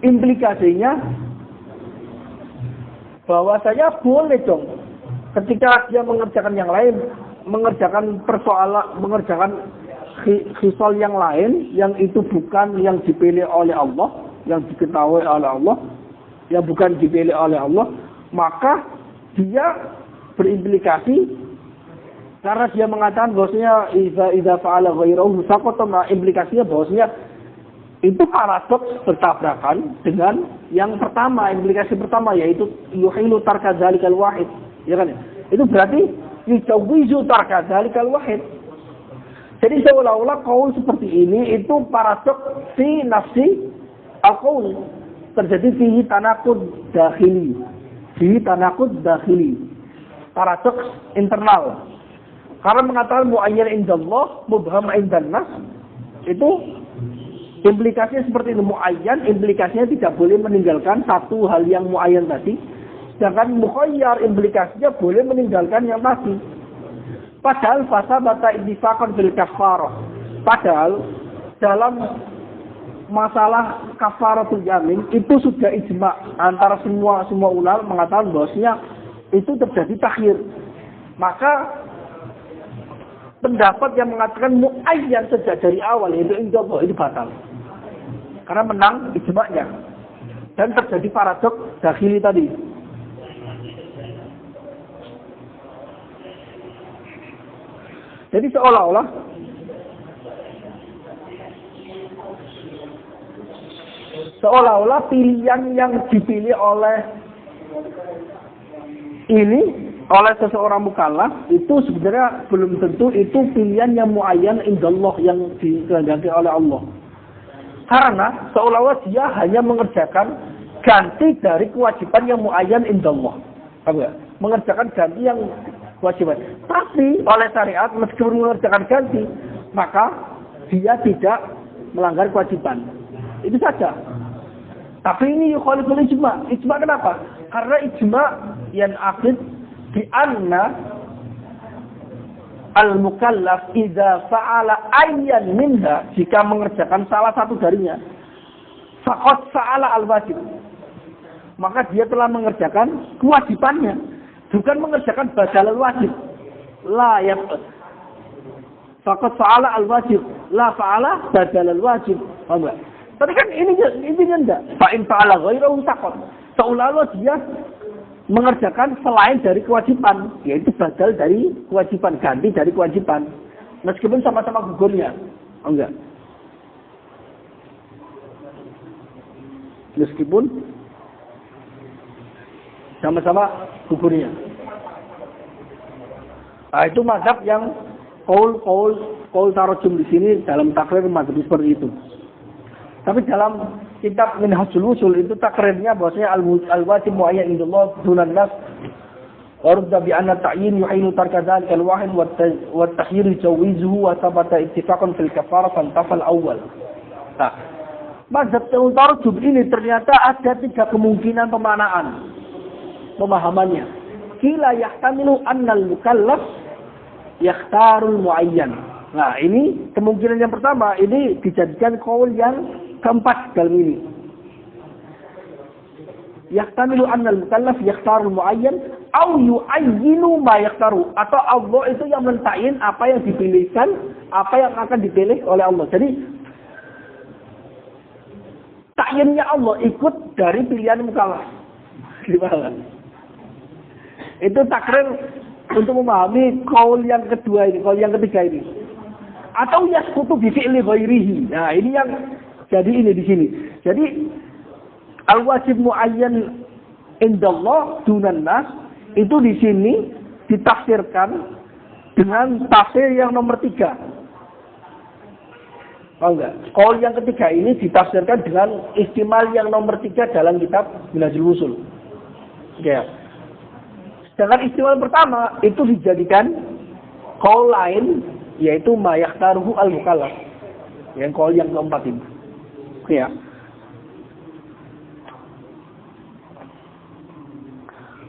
implikasinya bahwasanya boleh dong ketika dia mengerjakan yang lain, mengerjakan persoalan, mengerjakan khisal yang lain yang itu bukan yang dipilih oleh Allah, yang diketahui oleh Allah, yang bukan dipilih oleh Allah, maka dia berimplikasi karena dia mengatakan bahwasanya idza fa'ala ghairahu saqata, implikasinya bahwasanya itu paradoks bertabrakan dengan yang pertama, implikasi pertama yaitu yuhilu tarka dzalikal wahid, ya kan ya? Itu berarti yujawizu tarka dzalikal wahid. Jadi seolah-olah qaul seperti ini itu paradoks fi nafsi al-qaul, terjadi fihi tanaqud dakhili. Fihi tanaqud dakhili. Paradoks internal. Karena mengatakan muayyan indallah, mubham indan nas, itu implikasinya seperti itu. Muayyan, implikasinya tidak boleh meninggalkan satu hal yang muayyan tadi. Sedangkan mukhayyar, implikasinya boleh meninggalkan yang tadi. Padahal fasa bata ittifaqan bil kafarah. Padahal dalam masalah kafaratul yamin itu sudah ijma antara semua ulama mengatakan bahwasanya itu terjadi takhir. Maka pendapat yang mengatakan muayyan sejak dari awal yaitu insyaallah itu batal. Karena menang ijma'nya. Dan terjadi paradoks dakhili tadi. Jadi seolah-olah pilihan yang dipilih oleh seseorang mukallaf itu sebenarnya belum tentu itu pilihan yang muayyan indallah yang dikehendaki oleh Allah. Karena seolah-olah dia hanya mengerjakan ganti dari kewajiban yang muayyan indallah. Paham ya? Mengerjakan ganti yang kewajiban. Tapi oleh syariat meskipun mengerjakan ganti, maka dia tidak melanggar kewajiban. Itu saja. Tapi ini yukhaliful ijma'. Ijma' kenapa? Karena ijma' yang akid di anna al-mukallaf idza fa'ala ayyan minha, jika mengerjakan salah satu darinya, faqad fa'ala al-wajib, maka dia telah mengerjakan kewajibannya, bukan mengerjakan badal al-wajib. La ya faqad fa'ala al-wajib, la fa'ala badal al-wajib. Paham enggak? Tapi kan intinya enggak. Fa in fa'ala ghairahu saqat. Seolah-olah dia mengerjakan selain dari kewajiban, yaitu badal dari kewajiban, ganti dari kewajiban, meskipun sama-sama gugurnya. Oh, enggak. Meskipun sama-sama gugurnya. Nah, itu mazhab yang qaul tarajum di sini dalam takrir mazhab seperti itu. Tapi dalam kitab Minhajul Usul itu takrirnya bahwasanya al-wajib muayyan indallah dunan nas warda bi anna ta'yin yuhinu tarka dzalikal wahid wa tahyir jawizuhu wa thabata ittifaqan fil kafarah fantafal awal. Nah, mazhab tarjum ini ternyata ada 3 kemungkinan pemahamannya. Kila yahtamilu annal mukallaf yakhtarul muayyan. Nah, ini kemungkinan yang pertama, ini dijadikan qaul yang keempat dalam ini. Yahtamilu annal mukallaf yakhtarul muayyan au yu'ayyinu ma yakhtaru, atau Allah itu yang mentakyin apa yang dipilihkan, apa yang akan dipilih oleh Allah. Jadi takyinnya Allah ikut dari pilihan mukallaf. Gimana? Itu takrir untuk memahami qaul yang kedua ini, qaul yang ketiga ini. Atau yasqutu bi fi'li ghairihi. Nah, ini yang jadi ini di sini. Jadi al-wajib muayyan indallah dunan nas itu di sini ditafsirkan dengan tafsir yang nomor 3. Tahu enggak? Qaul yang ketiga ini ditafsirkan dengan istimal yang nomor 3 dalam kitab Minhajul Usul. Ya. Sedangkan istimal pertama itu dijadikan qaul lain, yaitu ma yakhtaruhu al-mukallaf. Yang qaul yang keempat ini. Ya.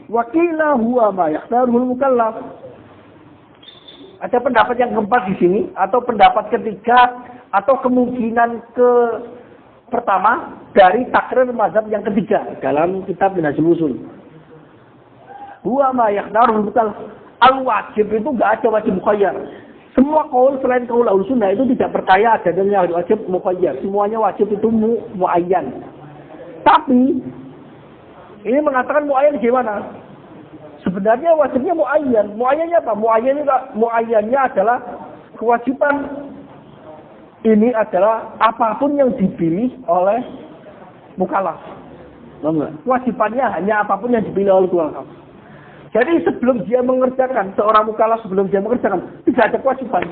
Wakila huwa ma yakhtaruhul mukallaf. Ada pendapat yang keempat di sini, atau pendapat ketiga, atau kemungkinan pertama dari takrir mazhab yang ketiga dalam kitab Minhajul Ushul. Huwa ma yaqdarul mutal al-wajib itu enggak ada wajib mukhayyar. Semua kaul selain kaul Ahlussunnah itu tidak percaya adanya wajib mukhayyar. Semuanya wajib itu muayyan. Tapi ini mengatakan muayyan gimana? Sebenarnya wajibnya muayyan. Muayyannya apa? Muayyannya adalah kewajiban ini adalah apapun yang dipilih oleh mukallaf. Kewajibannya hanya apapun yang dipilih oleh mukallaf. Jadi sebelum dia mengerjakan, seorang mukallaf sebelum dia mengerjakan, tidak ada kewajiban.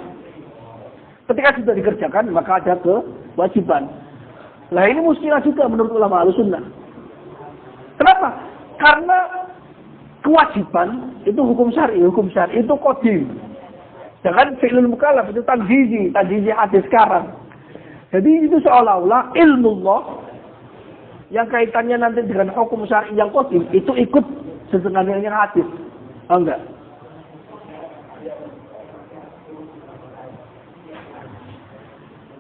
Ketika sudah dikerjakan, maka ada kewajiban. Nah ini muskilah juga menurut ulama Ahlussunnah. Kenapa? Karena kewajiban itu hukum syar'i itu qadim. Jangan fi'lul mukallaf itu tanjizi hadis sekarang. Jadi itu seolah-olah ilmu Allah yang kaitannya nanti dengan hukum syar'i yang qadim itu ikut sedengannya hadis. Oh enggak?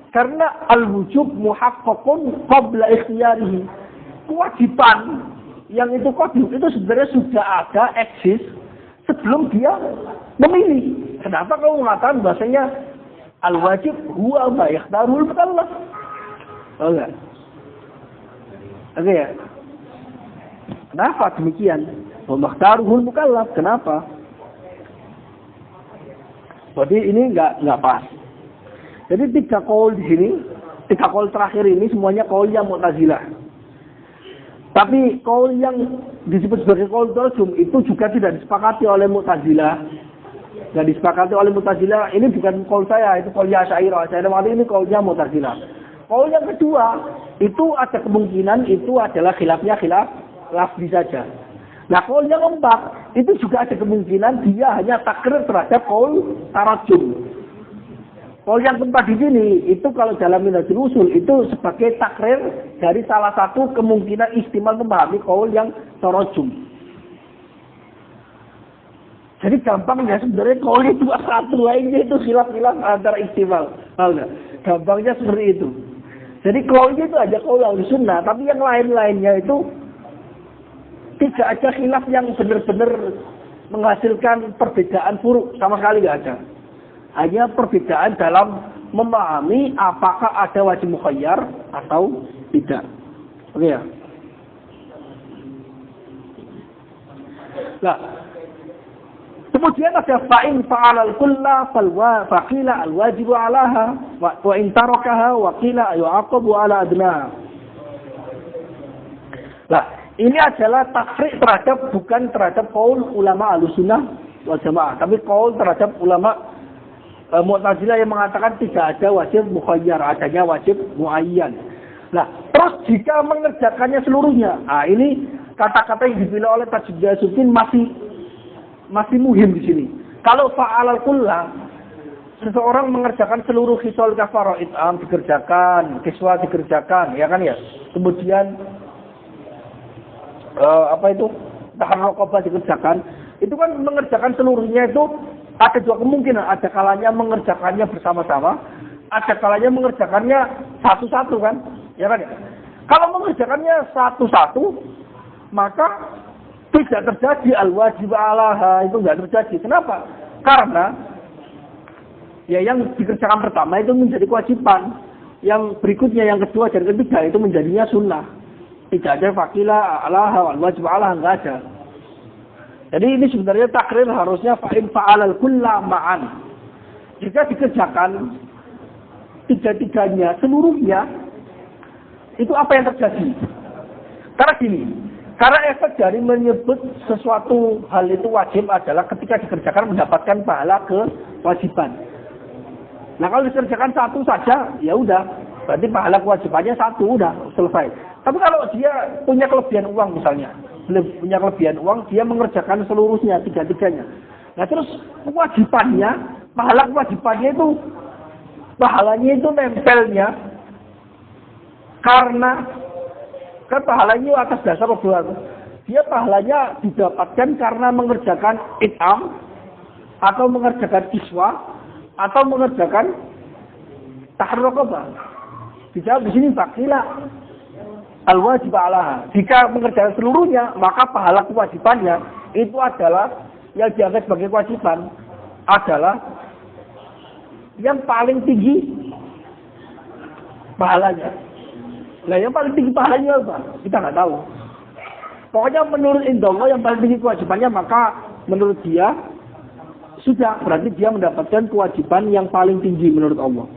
Karena al-wujub muhaqqaqun qabla ikhtiyarihi. Kewajiban yang itu qadim itu sebenarnya sudah ada eksis sebelum dia memilih. Kenapa kamu mengatakan bahasanya al-wajib huwa ma yakhtarul mukallaf? Oh enggak? Oke ya. Kenapa demikian? Wa makhtarul mukallaf. Kenapa? Jadi ini enggak pas. Jadi 3 qaul di sini, 3 qaul terakhir ini semuanya qaul yang Mu'tazilah. Tapi qaul yang disebut sebagai qaul tarjum itu juga tidak disepakati oleh Mu'tazilah. Nggak disepakati oleh Mu'tazilah, ini bukan qaul saya, itu qaulnya Asy'ariyah. Saya mati ini qaulnya Mu'tazilah. Qaul yang kedua, itu ada kemungkinan itu adalah khilaf lafzi saja. Nah, qaul yang keempat, itu juga ada kemungkinan dia hanya takrir terhadap qaul tarajum. Qaul yang keempat di sini, itu kalau dalam Minhajul Ushul, itu sebagai takrir dari salah satu kemungkinan ihtimal memahami qaul yang tarajum. Jadi gampangnya sebenarnya qaul itu satu lainnya itu khilaf antara ihtimal. Gampangnya seperti itu. Jadi qaulnya itu aja qaul Ahlussunnah, tapi yang lain-lainnya itu tidak ada khilaf yang benar-benar menghasilkan perbedaan furu', sama sekali nggak ada. Hanya perbedaan dalam memahami apakah ada wajib mukhayyar atau tidak. Oke ya. Nah, kemudian ada fa'in fa'alal kulla faqila al-wajibu 'alaha wa in tarakaha wa qila yu'aqabu 'ala adnaha. Nah, ini adalah tafsir terhadap bukan terhadap qaul ulama Ahlussunnah wal Jamaah, tapi qaul terhadap ulama Mu'tazilah yang mengatakan tidak ada wajib mukhayyar, adanya wajib muayyan. Nah, terus jika mengerjakannya seluruhnya, ini kata-kata yang dipilih oleh Tajud Jasuddin masih muhim di sini. Kalau fa'alal kullah, seseorang mengerjakan seluruh khisal kafarah, it'am dikerjakan, kiswa dikerjakan, ya kan ya. Kemudian tahan raqabah dikerjakan, itu kan mengerjakan seluruhnya itu ada 2 kemungkinan. Ada kalanya mengerjakannya bersama-sama, ada kalanya mengerjakannya satu-satu kan, ya kan ya. Kalau mengerjakannya satu-satu, maka tidak terjadi al-wajib 'alaha, itu enggak terjadi. Kenapa? Karena ya yang dikerjakan pertama itu menjadi kewajiban, yang berikutnya, yang kedua dan ketiga itu menjadinya sunnah. Tidak ada faqila 'alaha wal wajib 'alaha, enggak ada. Jadi ini sebenarnya takrir harusnya fa'in fa'alal kulla ma'an. Jika dikerjakan 3-3-nya seluruhnya, itu apa yang terjadi? Karena gini, karena efek dari menyebut sesuatu hal itu wajib adalah ketika dikerjakan mendapatkan pahala kewajiban. Nah kalau dikerjakan satu saja, ya udah, berarti pahala kewajibannya satu, udah selesai. Tapi kalau dia punya kelebihan uang misalnya, punya kelebihan uang, dia mengerjakan seluruhnya, 3-3-nya. Nah terus kewajibannya, pahala kewajibannya itu, pahalanya itu nempelnya, karena kan pahalanya atas dasar perbuatan. Dia pahalanya didapatkan karena mengerjakan it'am, atau mengerjakan kiswa, atau mengerjakan tahrir raqabah. Dijawab di sini fakila al-wajib alaha. Jika mengerjakan seluruhnya, maka pahala kewajibannya itu adalah yang dianggap sebagai kewajiban adalah yang paling tinggi pahalanya. Nah, yang paling tinggi pahalanya apa? Kita nggak tahu. Pokoknya menurut indallah yang paling tinggi kewajibannya, maka menurut dia sudah berarti dia mendapatkan kewajiban yang paling tinggi menurut Allah.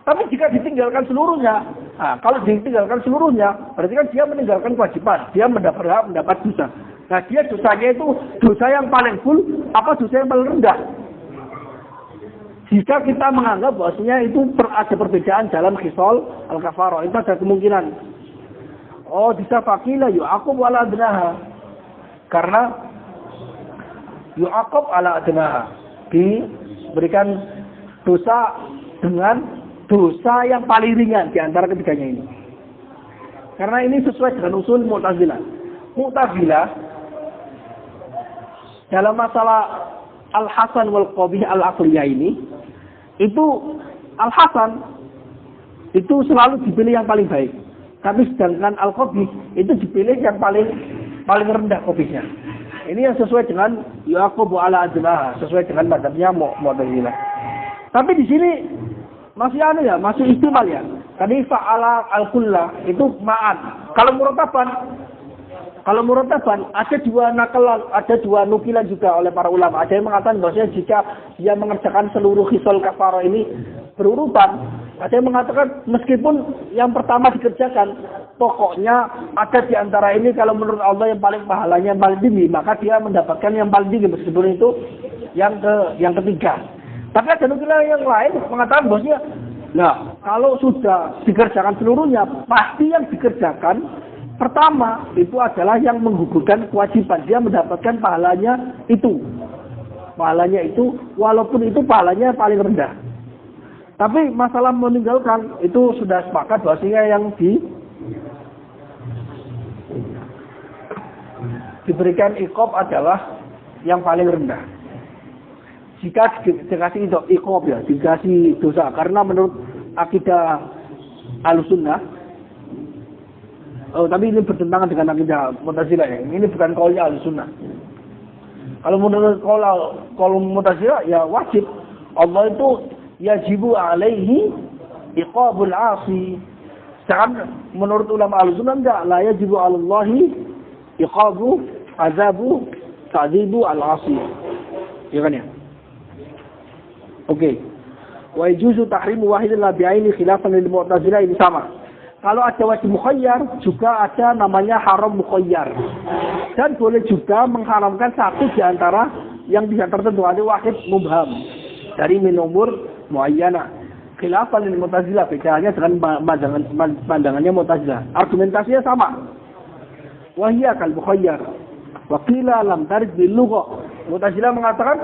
Tapi jika ditinggalkan seluruhnya, kalau ditinggalkan seluruhnya, berarti kan dia meninggalkan kewajiban, dia mendapat dosa. Nah, dia dosanya itu dosa yang paling full, apa dosa yang paling rendah? Jika kita menganggap bahwasanya itu ada perbedaan dalam khisal al-kafarah, itu ada kemungkinan. Oh, bisa fakila yu'aqab ala adnaha. Karena yu'aqab ala adnaha, diberikan dosa dengan dosa yang paling ringan di antara ketiganya ini. Karena ini sesuai dengan usul Mu'tazilah. Mu'tazilah dalam masalah al-hasan wal qabih al-aqliyah ini, itu al-hasan itu selalu dipilih yang paling baik. Tapi sedangkan al-qabih itu dipilih yang paling rendah qabihnya. Ini yang sesuai dengan yu'aqabu ala adnaha, sesuai dengan mazhabnya Mu'tazilah. Tapi di sini masih masih ihtimal ya. Tadi fa'ala al-kullah itu ma'an. Kalau murataban ada dua nukilan juga oleh para ulama. Ada yang mengatakan bahwasanya jika dia mengerjakan seluruh khisal kafarah ini berurutan, ada yang mengatakan meskipun yang pertama dikerjakan, pokoknya ada di antara ini kalau menurut Allah yang paling pahalanya yang paling tinggi, maka dia mendapatkan yang paling tinggi meskipun itu yang ketiga. Tapi ada nukilan yang lain mengatakan bahwasanya, nah kalau sudah dikerjakan seluruhnya, pasti yang dikerjakan pertama itu adalah yang menggugurkan kewajiban. Dia mendapatkan pahalanya itu. Pahalanya itu, walaupun itu pahalanya paling rendah. Tapi masalah meninggalkan, itu sudah sepakat bahwasanya yang diberikan iqab adalah yang paling rendah. Jika dikasih iqab ya, dikasih dosa. Karena menurut akidah Ahlussunnah, tapi ini bertentangan dengan akidah Mu'tazilah ya. Ini bukan qaulnya Ahlussunnah. Kalau menurut qaul Mu'tazilah ya wajib. Allah itu yajibu alaihi iqabul 'asi. Sedangkan menurut ulama Ahlussunnah enggak, la yajibu 'alallahi iqabu azabu ta'dzibu al-'asi. Ya kan ya? Oke. Wa yajuzu tahrimu wahidin la bi'aini khilafan lil Mu'tazilah, ini sama. Kalau ada wajib mukhayyar, juga ada namanya haram mukhayyar. Dan boleh juga mengharamkan satu di antara yang bisa tertentu. Ada wahid mubham dari min umur muayyana. Khilafan lil Mu'tazilah, bedanya dengan pandangannya Mu'tazilah. Argumentasinya sama. Wahiyya kal mukhayyar. Wa qila lam tarid bil lughah. Mu'tazilah mengatakan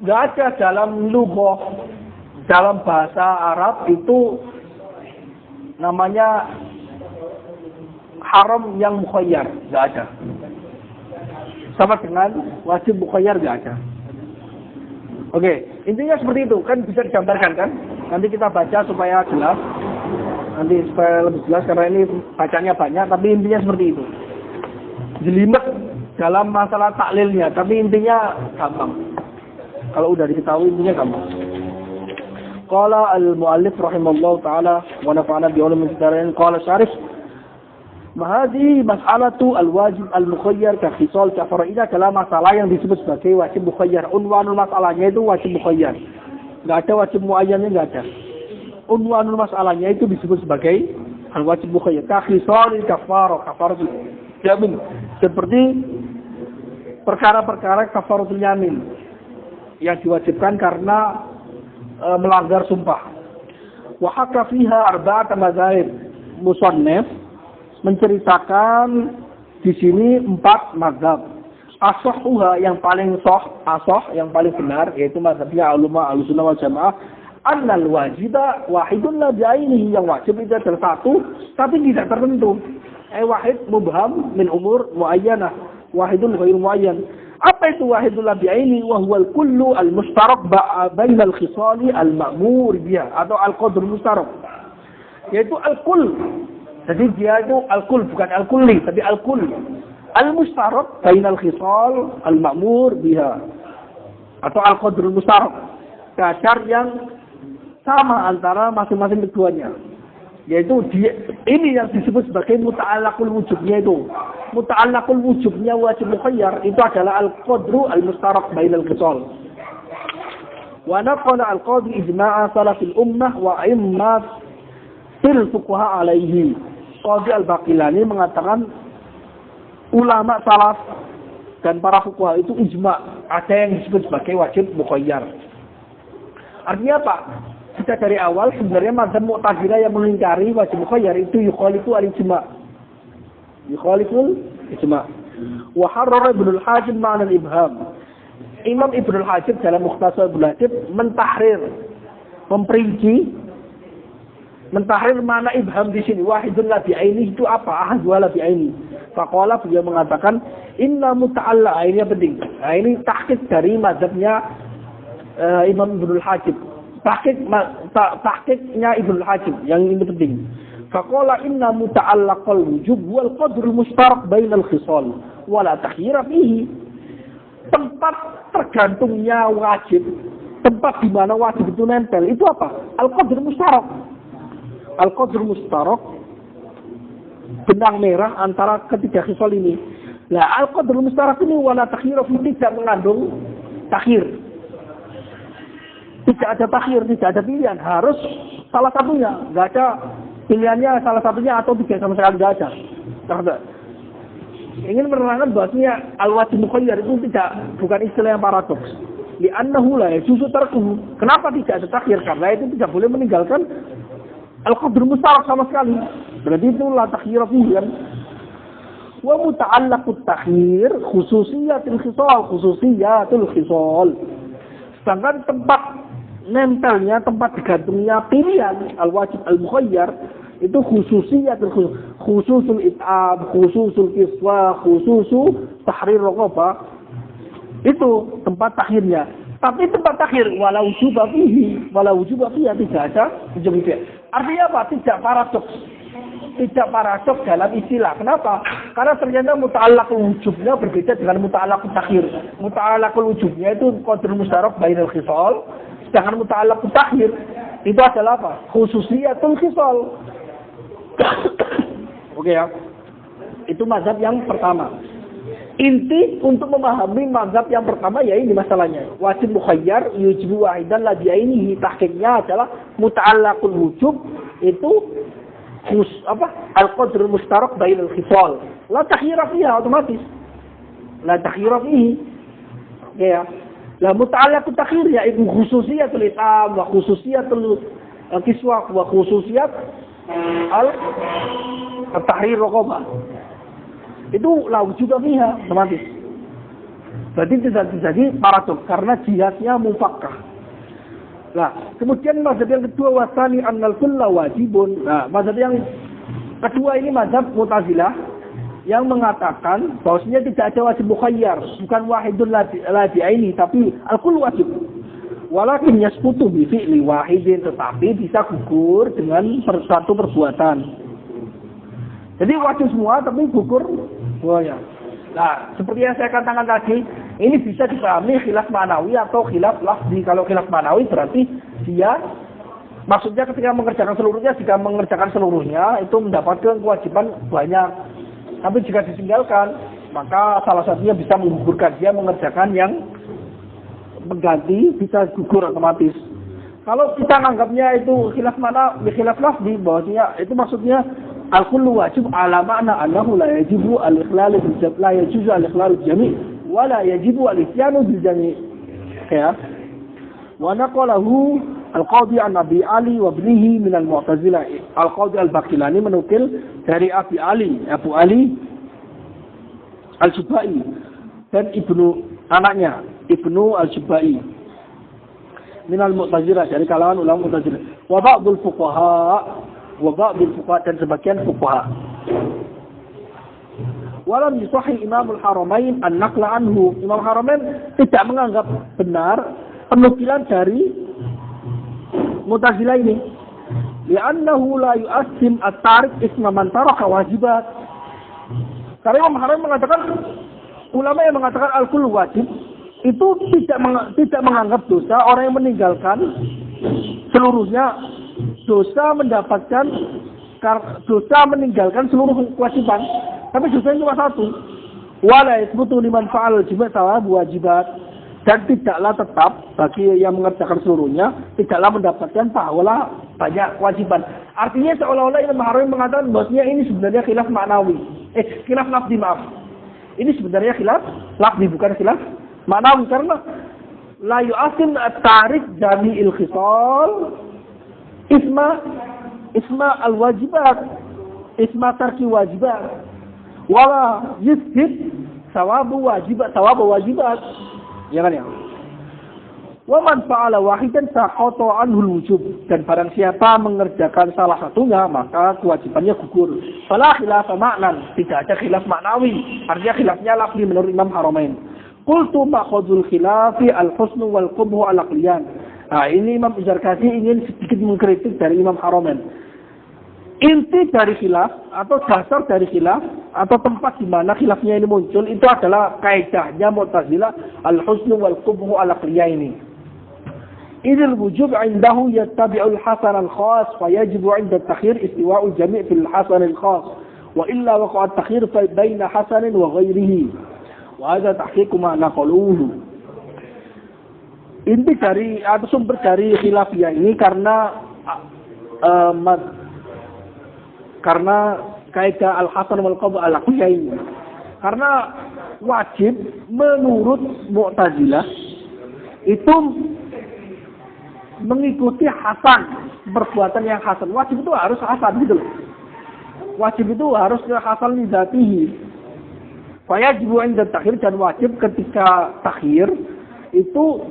enggak ada dalam lughah, dalam bahasa Arab itu namanya haram yang mukhayyar, enggak ada. Sama dengan wajib mukhayyar enggak ada. Oke, intinya seperti itu, kan bisa digambarkan kan? Nanti kita baca supaya jelas. Nanti supaya lebih jelas karena ini bacanya banyak, tapi intinya seperti itu. Jelimet dalam masalah taklilnya, tapi intinya gampang. Kalau udah diketahui intinya gampang. Qala al-muallif rahimallahu taala wa nafa'ana bi ulumil darin. Qala syarih mahadi mas'alatu al-wajib al-mukhayyar ka khisal kafarah. Ini adalah masalah yang disebut sebagai wajib mukhayyar. Unwanul masalahnya itu wajib mukhayyar. Enggak ada wajib muayyannya, enggak ada. Unwanul masalahnya itu disebut sebagai al-wajib mukhayyar ka khisal kafarah. Kafaratul yamin. Seperti perkara-perkara kafaratul yamin yang diwajibkan karena melanggar sumpah. Wa haka fiha arba'at mazahib. Musannif menceritakan di sini 4 mazhab. As-sahhuha yang paling yang paling benar yaitu mazhabnya ulama Ahlussunnah wal Jamaah, annal wajiba wahidun la bi'ainihi, yang wajib itu adalah satu tapi tidak tertentu. Wahid mubham min umur muayyanah, wahidun ghairu muayyan. Apa itu wahidul bi'aini? Wa huwa al-kullu al-mushtarak bainal khisali al-ma'mur biha, atau al-qadr mushtarak. yaitu al-kull. Jadi dia itu al-kull, bukan al-kulli, tapi al-kull. Al-mustarak bainal khisal al-ma'mur biha. Atau al-qadrul mustarak. Kadar yang sama antara masing-masing keduanya. Yaitu ini yang disebut sebagai muta'allaqul wujubnya itu. Muta'allaqul wujubnya wajib mukhayyar itu adalah al-qadru al-mustarak bainal khisal. Wa naqala al-qadi ijma'a salafil ummah wa a'immat fil fuqaha alaihi. Qadi al-Baqilani mengatakan ulama salaf dan para fuqaha itu ijma' ada yang disebut sebagai wajib mukhayyar. Artinya apa? Kita dari awal sebenarnya mazhab Mu'tazilah yang mengingkari wajib mukhayyar itu yukhalifu al-ijma'. Yukhalifu al-ijma'. Wa harrara Ibnu al-Hajib ma'na al-ibham. Imam Ibnu al-Hajib dalam Mukhtasar Ibnu al-Hajib mentahrir mana ibham di sini. Wahidun la bi'aini itu apa? Ahad wa la bi'aini. Faqala beliau mengatakan inna muta'alla, ini yang penting. Nah, ini tahqiq dari mazhabnya Imam Ibnu al-Hajib. Tahqiqnya Ibnu al-Hajib yang ini penting. Faqala inna muta'allaqal wujub wal qadrul mustarak bainal khisal wa la takhyira fihi. Tempat tergantungnya wajib, tempat di mana wajib itu nempel, itu apa? Al-qadr mustarak. Al-qadr mustarak, benang merah antara ketiga khisal ini. Nah, al-qadr mustarak ini wala takhir, tidak mengandung takhir. Tidak ada takhir, tidak ada pilihan, harus salah satunya. Enggak ada pilihannya salah satunya atau tiga sama sekali enggak ada. Tidak. Ingin menerangkan bahwasanya al-wajib mukhayyar itu bukan istilah yang paradoks. Li'annahu la yajuzu tarkuhu. Kenapa tidak ada takhir? Karena itu tidak boleh meninggalkan al-qadr mustarak sama sekali. Berarti itu la takhir fihi kan. Wa muta'allaqut takhir khususiyatul khisal. Sedangkan tempat nempelnya, tempat digantungnya pilihan al-wajib al-mukhayyar itu khususul it'ab, khususul kiswah, khususul tahrir raqabah. Itu tempat takhirnya. Tapi tempat takhir walau wujuba fihi tidak ada wujub. Artinya apa? Tidak paradoks. Tidak paradoks dalam istilah. Kenapa? Karena ternyata muta'allaqul wujubnya berbeda dengan muta'allaqul takhir. Muta'allaqul wujubnya itu qadrul mustarak bainal khisal, sedangkan muta'allaqul takhir itu adalah apa? Khususiyatul khisal. Oke ya. Itu mazhab yang pertama. Inti untuk memahami mazhab yang pertama ya ini masalahnya. Wajib mukhayyar yujibu wahidan la bi'ainihi. Tahqiqnya adalah muta'allaqul wujub itu al-qadr mustarak bainal khisal. La takhira fiha otomatis. La takhira fihi. Oke ya. La muta'allaqut takhir ya itu khususiyatul itam wa khususiyatul kiswah wa khususiyat al-tahrir raqabah. Itu lau juga fiha otomatis. Berarti tidak terjadi paradoks karena jihadnya mufakkah. Nah, kemudian mazhab yang kedua wasani annal kulla wajibun. Nah, mazhab yang kedua ini mazhab Mu'tazilah yang mengatakan bahwasanya tidak ada wajib mukhayyar, bukan wahidun la bi'aini tapi al-kull wajib. Walakin yasqutu bi fi'li wahidin, tetapi bisa gugur dengan satu perbuatan. Jadi wajib semua tapi gugur semuanya. Nah, seperti yang saya katakan tadi, ini bisa dipahami khilaf ma'nawi atau khilaf lafzi. Kalau khilaf ma'nawi berarti dia maksudnya ketika mengerjakan seluruhnya, jika mengerjakan seluruhnya itu mendapatkan kewajiban banyak. Tapi jika ditinggalkan, maka salah satunya bisa menggugurkan dia mengerjakan yang pengganti, bisa gugur otomatis. Kalau kita anggapnya itu khilaf mana, khilaf lafzi, bahwasanya itu maksudnya al-kullu wajib ala ma'na annahu la yajibu al-ikhlal bil jami', la yajuzu al-ikhlal bil jami' wa la yajibu al-isyanu bil jami'. Ya. Wa naqalahu al-qadi an Abi Ali wa ibnihi min al-Mu'tazilah. Al-qadi al-Baqilani menukil dari Abu Ali al-Jubai dan anaknya Ibnu al-Jubai min al-Mu'tazilah, dari kalangan ulama Mu'tazilah. Wa ba'dul fuqaha dan sebagian fuqaha. Walam yusahih Imamul Haramain an-naqla anhu. Imam Haramain tidak menganggap benar penukilan dari Mu'tazilah ini. Li'annahu la yu'assim at-tarik isma man taraka wajibat. Karena Imam Haramein mengatakan, ulama yang mengatakan al-kul wajib itu tidak menganggap dosa orang yang meninggalkan seluruhnya dosa meninggalkan seluruh kewajiban. Tapi dosanya cuma satu. Wala yasbutu liman fa'al jima' thawab wajibat. Dan tidaklah tetap bagi yang mengerjakan seluruhnya, tidaklah mendapatkan pahala banyak kewajiban. Artinya seolah-olah Imam Haramein mengatakan bahwasanya ini sebenarnya khilaf maknawi. Khilaf lafzi, maaf. Ini sebenarnya khilaf lafzi, bukan khilaf maknawi. Karena la yu'asim at-tarik jami'il khisal isma al-wajibat, isma tarki wajibat. Wala yusbit sawabu wajibat. Ya kan ya? Wa man fa'ala wahidan saqata anhu al-wujub. Dan barang siapa mengerjakan salah satunya, maka kewajibannya gugur. Fala khilaf ma'nan, tidak ada khilaf maknawi. Artinya khilafnya lafzi menurut Imam Haramein. Qultu ma'khudul khilafi al-husnu wal qubhu al-aqliyan. Nah, ini Imam Zarkashi ingin sedikit mengkritik dari Imam Haramein. Inti dari khilaf atau dasar dari khilaf atau tempat di mana khilafnya ini muncul itu adalah kaidahnya Mu'tazilah al-husnu wal qubhu al-aqliyaini. Idil wujub 'indahu yattabi'ul hasan al-khas fa yajibu 'inda at-takhir istiwa'ul jami' fil hasan al-khas wa illa waqa'a at-takhir baina hasanin wa ghairihi. Wa hadha tahqiqu ma naqaluhu. Inti dari atau sumber dari khilafiyah ini karena kaidah al-hasan wal qubhu al-aqliyaini. Karena wajib menurut Mu'tazilah itu mengikuti hasan, perbuatan yang hasan. Wajib itu harus hasan gitu loh. Wajib itu harus hasan li dzatihi. Fa yajibu 'inda takhir, dan wajib ketika takhir itu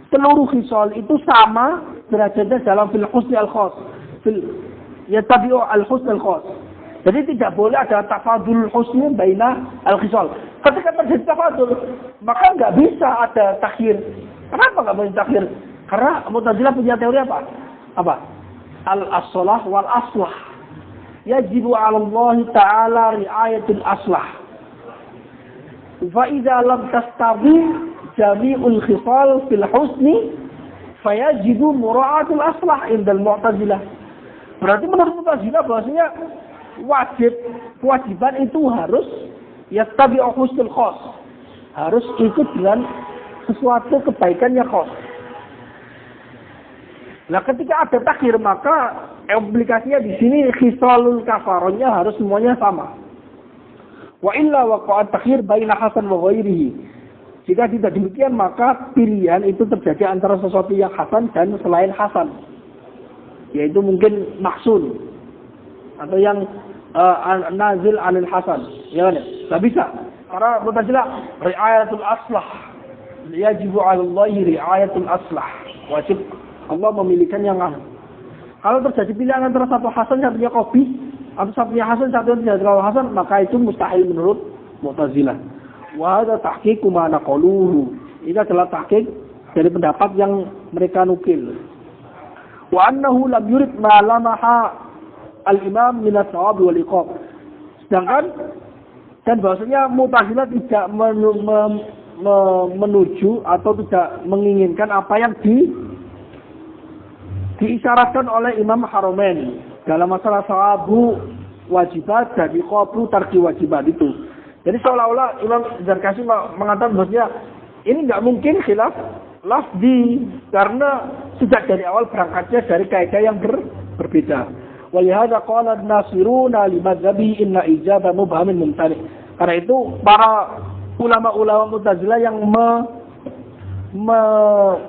seluruh khisal itu sama derajatnya dalam fil husni al-khas. Yattabi'u al-husn al-khas. Jadi tidak boleh ada tafadul husni baina al-khisal. Ketika terjadi tafadul, maka nggak bisa ada takhir. Kenapa nggak boleh takhir? Karena Mu'tazilah punya teori apa? Al-aslah wal aslah. Yajibu 'ala Allah Ta'ala ri'ayatul aslah. Fa idza lam tastawi jami'ul khisal fil husni fayajibu mura'atul aslah indal Mu'tazilah. Berarti menurut Mu'tazilah bahwasanya kewajiban itu harus yattabi'u husnul khas. Harus ikut dengan sesuatu kebaikan yang khas. Nah, ketika ada takhir maka implikasinya di sini khisalul kafaronya harus semuanya sama. Wa illa waqa'a takhir baina hasan wa ghairihi. Jika tidak demikian maka pilihan itu terjadi antara sesuatu yang hasan dan selain hasan. Yaitu mungkin mahsun atau yang nazil anil hasan, ya kan? Tidak bisa. Karena Mu'tazilah ri'ayatul aslah, yajibu 'ala Allah ri'ayatul aslah. Wajib Allah memilihkan yang hasan. Kalau terjadi pilihan antara satu hasan satunya qabih atau satunya hasan satunya tidak terlalu hasan, maka itu mustahil menurut Mu'tazilah. Wa hadza tahqiqu ma naqaluhu. Ini adalah tahqiq dari pendapat yang mereka nukil. Wa annahu lam yurid ma lamaha al-imam min as-sawab wal iqab. Sedangkan dan bahwasanya Mu'tazilah tidak menuju atau tidak menginginkan apa yang diisyaratkan oleh Imam Haramein dalam masalah sawabu wajibat dan iqabu tarki wajibat itu. Jadi seolah-olah Imam Zarkashi mengatakan bahwasanya ini nggak mungkin khilaf lafzi karena sejak dari awal berangkatnya dari kaidah yang berbeda. Wa lihadza qala an-nasiruna li madzhabi inna ijaba mubhamin mumtani. Karena itu para ulama-ulama Mu'tazilah yang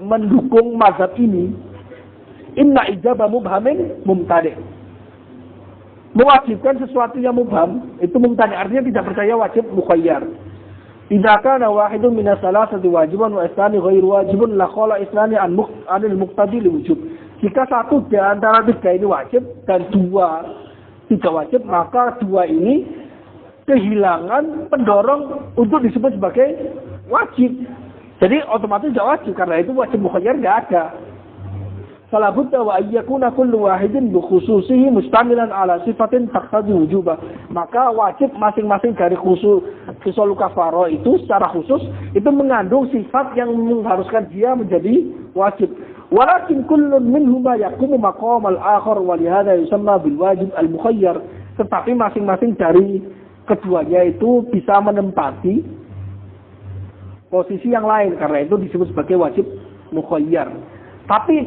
mendukung mazhab ini, inna ijaba mubhamin mumtani. Mewajibkan sesuatu yang mubham itu mumtani, artinya tidak percaya wajib mukhayyar. Idza kana wahidun min as-salasati wajiban wa isnani ghairu wajibun la khala isnani anil muqtadi li wujub. Jika satu di antara tiga ini wajib dan dua tidak wajib, maka dua ini kehilangan pendorong untuk disebut sebagai wajib. Jadi otomatis tidak wajib, karena itu wajib mukhayyar nggak ada. fala budda wa ayyakuna kullu wahidin bi khususihi mustamilan ala sifatin taqtadi wujuba. Maka wajib masing-masing dari khisalul kafarah itu secara khusus itu mengandung sifat yang mengharuskan dia menjadi wajib. Walakin kullun minhuma yaqumu maqam al-akhar wa lihadza yusamma bil wajib al-mukhayyar. Tetapi masing-masing dari keduanya itu bisa menempati posisi yang lain, karena itu disebut sebagai wajib mukhayyar. Tapi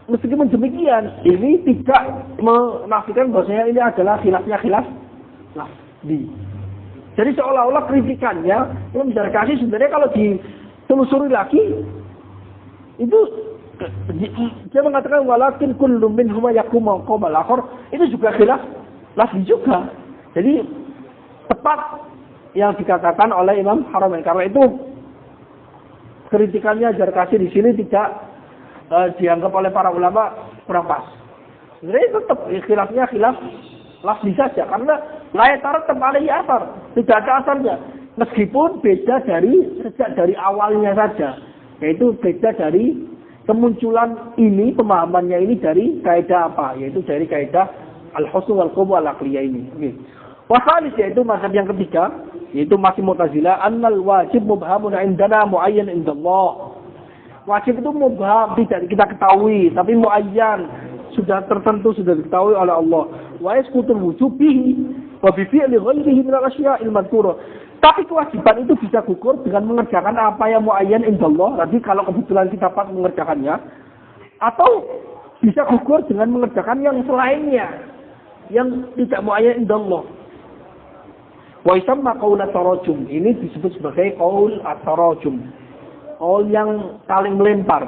meskipun demikian, ini tidak menafikan bahwasanya ini adalah khilaf lafzi. Jadi seolah-olah kritikannya Imam Zarkashi sebenarnya kalau ditelusuri lagi itu dia mengatakan walakin kullu minhum yaqumu maqamal akhar, itu juga khilaf lafzi juga. Jadi tepat yang dikatakan oleh Imam Haramain, karena itu kritikannya Zarkashi di sini tidak dianggap oleh para ulama kurang pas. Sebenarnya tetap khilafnya khilaf lafzi saja, karena layak tetap alaihi asar, tidak ada asarnya. Meskipun beda sejak dari awalnya saja, yaitu beda dari kemunculan ini, pemahamannya ini dari kaidah apa? Yaitu dari kaidah al-husn wal qabul al-aqliyah ini. Wasalis, yaitu mazhab yang ketiga, yaitu masih Mu'tazilah, annal wajib mubhamun indana muayyan indallah. Wajib itu mubham, tidak kita ketahui, tapi muayyan, sudah tertentu, sudah diketahui oleh Allah. Wa yasqutul wujub bihi wa bi fi'li ghairihi min al-asya'il madhkurah. Tapi kewajiban itu bisa gugur dengan mengerjakan apa yang muayyan indallah. Jadi kalau kebetulan kita dapat mengerjakannya, atau bisa gugur dengan mengerjakan yang selainnya, yang tidak muayyan indallah. Wa isamma qaul at-tarajum. Ini disebut sebagai qaul at-tarajum. Qaul yang saling melempar.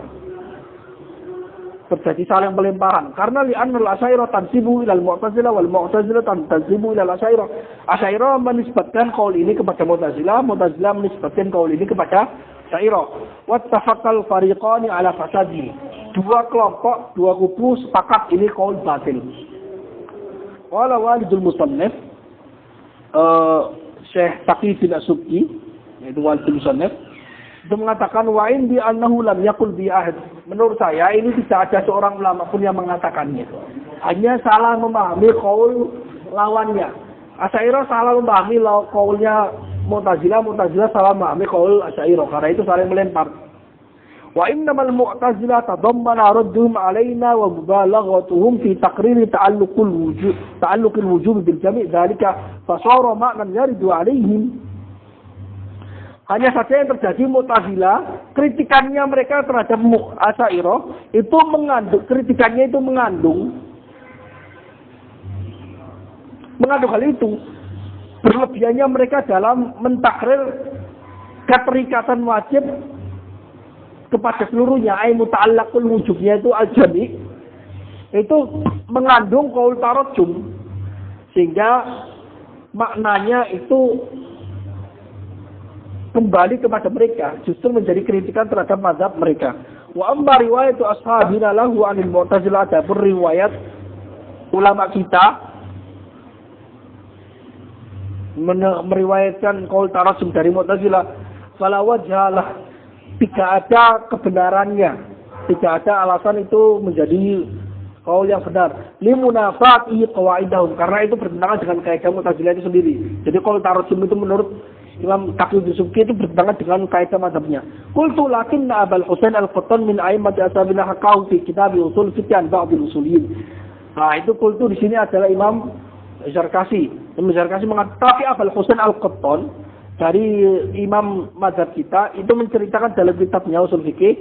Terjadi saling pelemparan. Karena li'anna al-asy'ariyah tansibu ila al-mu'tazilah wal mu'tazilah tansibu ila al-asy'ariyah. Asy'ariyah menisbatkan qaul ini kepada Mu'tazilah, Mu'tazilah menisbatkan qaul ini kepada Asy'ariyah. Wattafaqal fariqani ala fasadi. Dua kelompok, dua kubu sepakat ini qaul batil. Qala walidul musannif Syekh Taqi bin As-Subki, yaitu walidul musannif, itu mengatakan wa indi annahu lam yaqul bi ahad. Menurut saya ini tidak ada seorang ulama pun yang mengatakannya. Hanya salah memahami qaul lawannya. Asy'ariyah salah memahami qaulnya Mu'tazilah, Mu'tazilah salah memahami qaul Asy'ariyah. Karena itu saling melempar. Wa innamal Mu'tazilah tadammana radduhum alaina wa mubalaghatuhum fi taqrir ta'alluqil wujub bil jami' dzalika fasara ma'nan yaridu alaihim. Hanya saja yang terjadi Mu'tazilah, kritikannya mereka terhadap Asy'ariyah itu mengandung hal itu. Berlebihannya mereka dalam mentakrir keterikatan wajib kepada seluruhnya, ai muta'allaqul wujubnya itu al-jami', itu mengandung qaul tarajum, sehingga maknanya itu kembali kepada mereka, justru menjadi kritikan terhadap mazhab mereka. Wa amma riwayatu ashabina lahu 'anil Mu'tazilah, ada riwayat ulama kita meriwayatkan qaul tarajum dari Mu'tazilah, fala wajhalah, tidak ada kebenarannya, tidak ada alasan itu menjadi qaul yang benar. Limunafati qawaidahum, karena itu bertentangan dengan kaidah Mu'tazilah itu sendiri. Jadi qaul tarajum itu menurut Imam Taqi bin As-Subki itu bertentangan dengan kaidah mazhabnya. Qultu lakinna Abul Husain Al-Qattan min a'immati ashabina haqahu fi kitab usul fiqh an ba'd al-usuliyyin. Nah, itu qultu di sini adalah Imam Zarkashi. Imam Zarkashi mengatakan, tapi Abul Husain Al-Qattan dari imam mazhab kita itu menceritakan dalam kitabnya usul fikih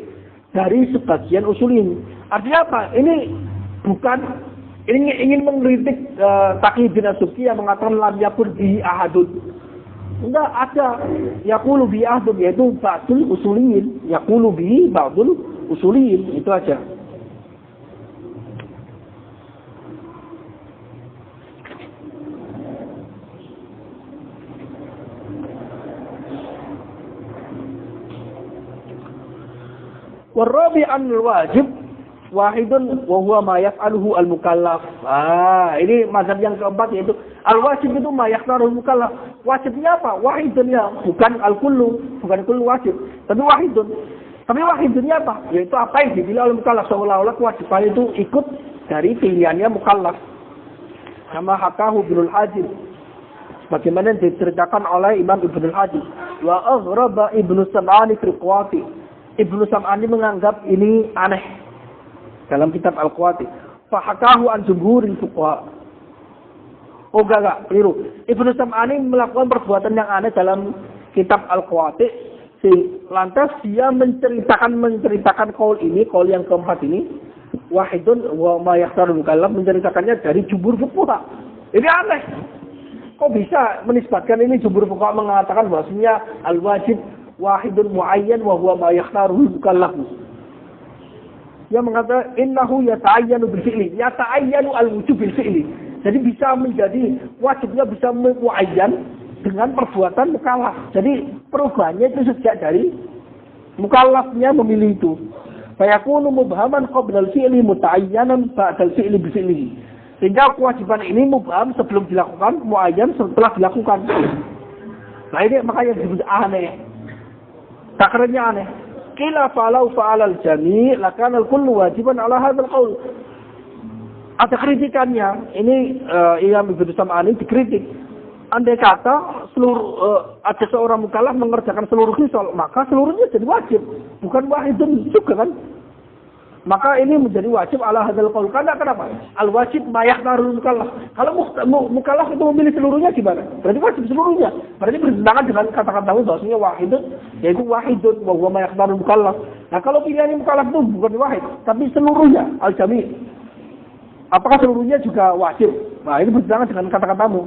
dari sebagian usulin. Artinya apa? Ini bukan ingin mengkritik Taqi bin As-Subki yang mengatakan lam yakun bi ahadun. Enggak ada yaqulu bi ahadun, yaitu ba'dul usuliyin, yaqulu bi ba'dul usuliyin, itu aja. Warabi anil wajib wahidun wa huwa ma yaf'aluhu al-mukallaf. Ini mazhab yang keempat, yaitu Al-wajib itu ma yakhtarul mukallaf. Wajibnya apa? Wahidun ya, bukan al-kullu, bukan kullu wajib, tapi wahidun. Tapi wahidunnya apa? Yaitu apa yang dipilih oleh mukallaf. Seolah-olah kewajiban itu ikut dari pilihannya mukallaf. Sama hakahu Ibnul Hajib. Bagaimana diceritakan oleh Imam Ibnul Hajib. Wa aghraba Ibnu Sam'ani fil Qawati. Ibnu Sam'ani menganggap ini aneh dalam kitab Al-Qawati. Fa hakahu an jumhuril fuqaha. Oh enggak, keliru. Ibnu Sam'ani melakukan perbuatan yang aneh dalam kitab Al-Qawati. Lantas dia menceritakan kaul ini, kaul yang keempat ini, wahidun wa ma yakhtarul mukallaf, menceritakannya dari jumhur fuqaha. Ini aneh. Kok bisa menisbatkan ini jumhur fuqaha mengatakan bahwasanya al-wajib wahidun muayyan wa huwa ma yakhtarul mukallaf. Dia mengatakan innahu yata'ayyanu bil fi'li, yata'ayyanu al-wujub bil fi'li. Jadi bisa menjadi wajibnya bisa muayyan dengan perbuatan mukallaf. Jadi perubahannya itu sejak dari mukallafnya memilih itu. Fayakunu mubhaman qabla al-fi'li muta'ayyanan ba'da al-fi'li bi fi'lihi. Sehingga kewajiban ini mubham sebelum dilakukan, muayyan setelah dilakukan. Nah ini makanya disebut aneh. Takarannya aneh. Qila falau fa'alal jami' lakana al-kullu wajiban ala hadzal qaul. Ada kritikannya. Ini Imam Ibnu Sam'ani dikritik. Andai kata ada seorang mukallaf mengerjakan seluruh khisal, maka seluruhnya jadi wajib, bukan wahidun juga kan? Maka ini menjadi wajib ala hadzal qaul. Karena kenapa? Al wajib ma yakhtarul mukallaf. Kalau mukallaf itu memilih seluruhnya gimana? Berarti wajib seluruhnya. Berarti bertentangan dengan kata-kata bahwasanya wahidun yaitu wahidun wa huwa ma yakhtarul mukallaf. Nah, kalau pilihan mukallaf itu bukan wahid, tapi seluruhnya al-jami'. Apakah seluruhnya juga wajib? Nah, ini bertentangan dengan kata-katamu.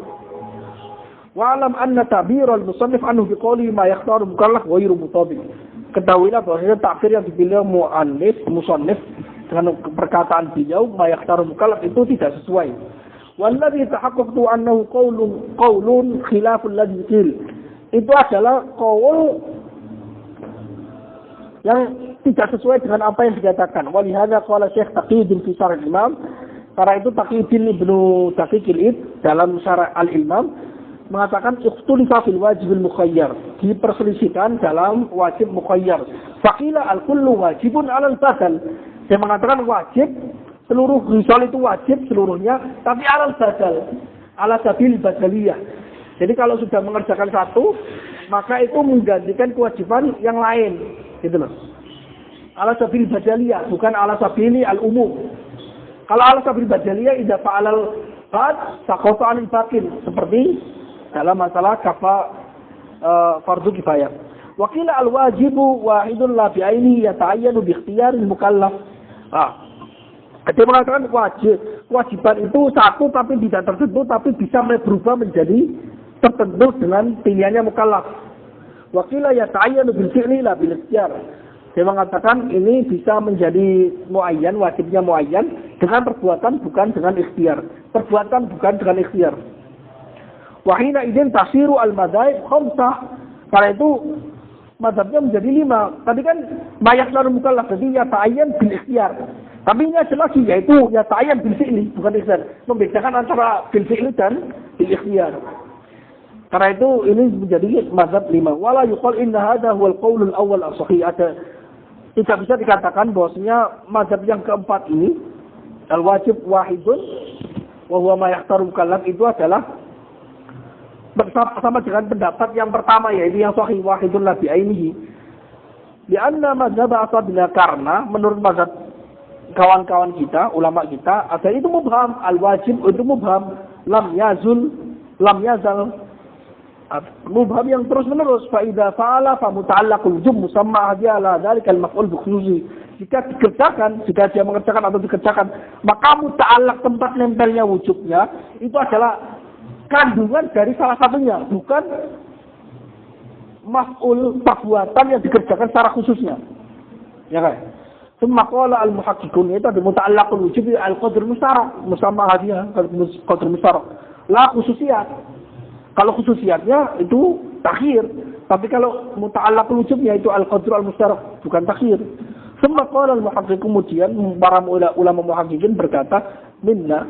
Wa'alam anna ta'birul musannif anhu biqouli ma yakhtaru mukallaf ghairu mutabiq. Ketahuilah bahwa takbir yang dipilih musannif dengan perkataan beliau ma yakhtaru mukallaf itu tidak sesuai. Walladzi tahaqqaqtu annahu qaulun khilaful ladzi qil. Itu adalah qaul yang tidak sesuai dengan apa yang dikatakan. Walihada qala Syekh Taqiyuddin fi Syarh al-Imam. Karena itu Taqiyuddin Ibnu Daqiqil Id dalam Syarh al-Imam mengatakan ikhtulifa fil wajibil mukhayyar, diperselisihkan dalam wajib mukhayyar. Faqila al-kullu wajibun 'alal badal. Dia mengatakan wajib seluruh risal itu wajib seluruhnya, tapi 'alal badal, ala sabil badaliyah. Jadi kalau sudah mengerjakan satu, maka itu menggantikan kewajiban yang lain, gitu loh. Ala sabil badaliyah, bukan ala sabili al-umum. Kalau ala sabil badaliyah idza fa'alal bad saqata 'anil baqin, seperti dalam masalah fardu kifayah. Wakila al-wajibu wahidun la bi'aini yata'ayyanu bi ikhtiyaril mukallaf. Dia mengatakan kewajiban itu satu tapi tidak tertentu, tapi bisa berubah menjadi tertentu dengan pilihannya mukallaf. Wakila yata'ayyanu bil fi'li la bil ikhtiyar. Dia mengatakan ini bisa menjadi muayyan, wajibnya muayyan dengan perbuatan bukan dengan ikhtiar. Perbuatan bukan dengan ikhtiar. Wahina idin tasiru al-madhaib khamsah. Karena itu madhabnya menjadi 5. Tadi kan ma yakhtaru mukallaf, jadi ya ta'ayyan bil ikhtiyar. Tapi ini ada lagi, yaitu ya ta'ayyan bil fi'li, bukan ikhtiar. Membedakan antara bil fi'li dan bil ikhtiyar. Karena itu ini menjadi madhab 5. Wala yuqal inna hadha huwal qaulul awwal as-sahih. Tidak bisa dikatakan bahwasanya madhab yang keempat ini al-wajib wahidun wa huwa ma yakhtaru mukallaf itu adalah bersama dengan pendapat yang pertama, yaitu yang sahih wahidun la bi'ainihi. Di anna mazhab ashabina, karena menurut mazhab kawan-kawan kita, ulama kita, ada itu mubham, al-wajib itu mubham, lam yazal mubham yang terus menerus. Fa idza fa'ala fa muta'allaqul wujub musamma hadiya ala dzalikal maf'ul bi khususi. Jika dia mengerjakan atau dikerjakan, maka muta'allaq tempat nempelnya wujubnya itu adalah kandungan dari salah satunya, bukan maf'ul perbuatan yang dikerjakan secara khususnya. Ya kan? Summa qala al-muhaqqiqun, itu ada muta'allaqul wujub al-qadr musyarak, musamma hadiah qadr musyarak. La khususiyat. Kalau khususiyatnya itu takhir, tapi kalau muta'allaqul wujubnya itu al-qadr al-musyarak, bukan takhir. Summa qala al-muhaqqiqun, kemudian para ulama muhaqqiqin berkata, minna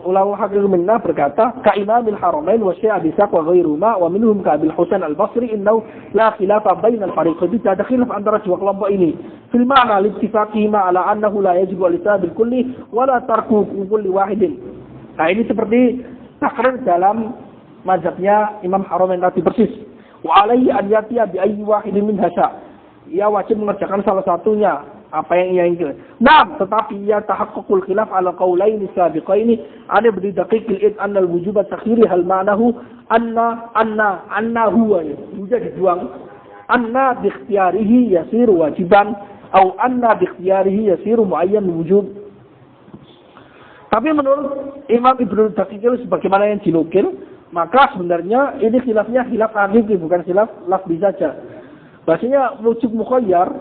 ulama Hakim Minnah berkata, ka Imamil Haramain wa Syekh Abi Ishaq wa ghairuma wa minhum ka Abil Husain Al-Basri innahu la khilafa bainal fariqain. Tidak ada khilaf antara dua kelompok ini. Fil ma'na littifaqihima ala annahu la yajibu al-ittiba' kulli wa la tarku kulli wahidin. Nah, ini seperti takrir dalam mazhabnya Imam Haramain tadi persis. Wa alaihi an yatiya bi ayyi wahidin min hasya. Ia wajib mengerjakan salah satunya apa yang ia inginkan. Nah, tetapi ia tahaqqaqul khilaf ala qaulaini sabiqaini ana bi daqiqil id anna al-wujub at-takhiri hal ma'nahu anna huwa jadi dibuang anna bi ikhtiyarihi yasiru wajiban atau anna bi ikhtiyarihi yasiru muayyan wujub. Tapi menurut Imam Ibnu Daqiq sebagaimana yang dinukil, maka sebenarnya ini khilafnya khilaf hakiki bukan khilaf lafzi saja. Bahasanya wujub mukhayyar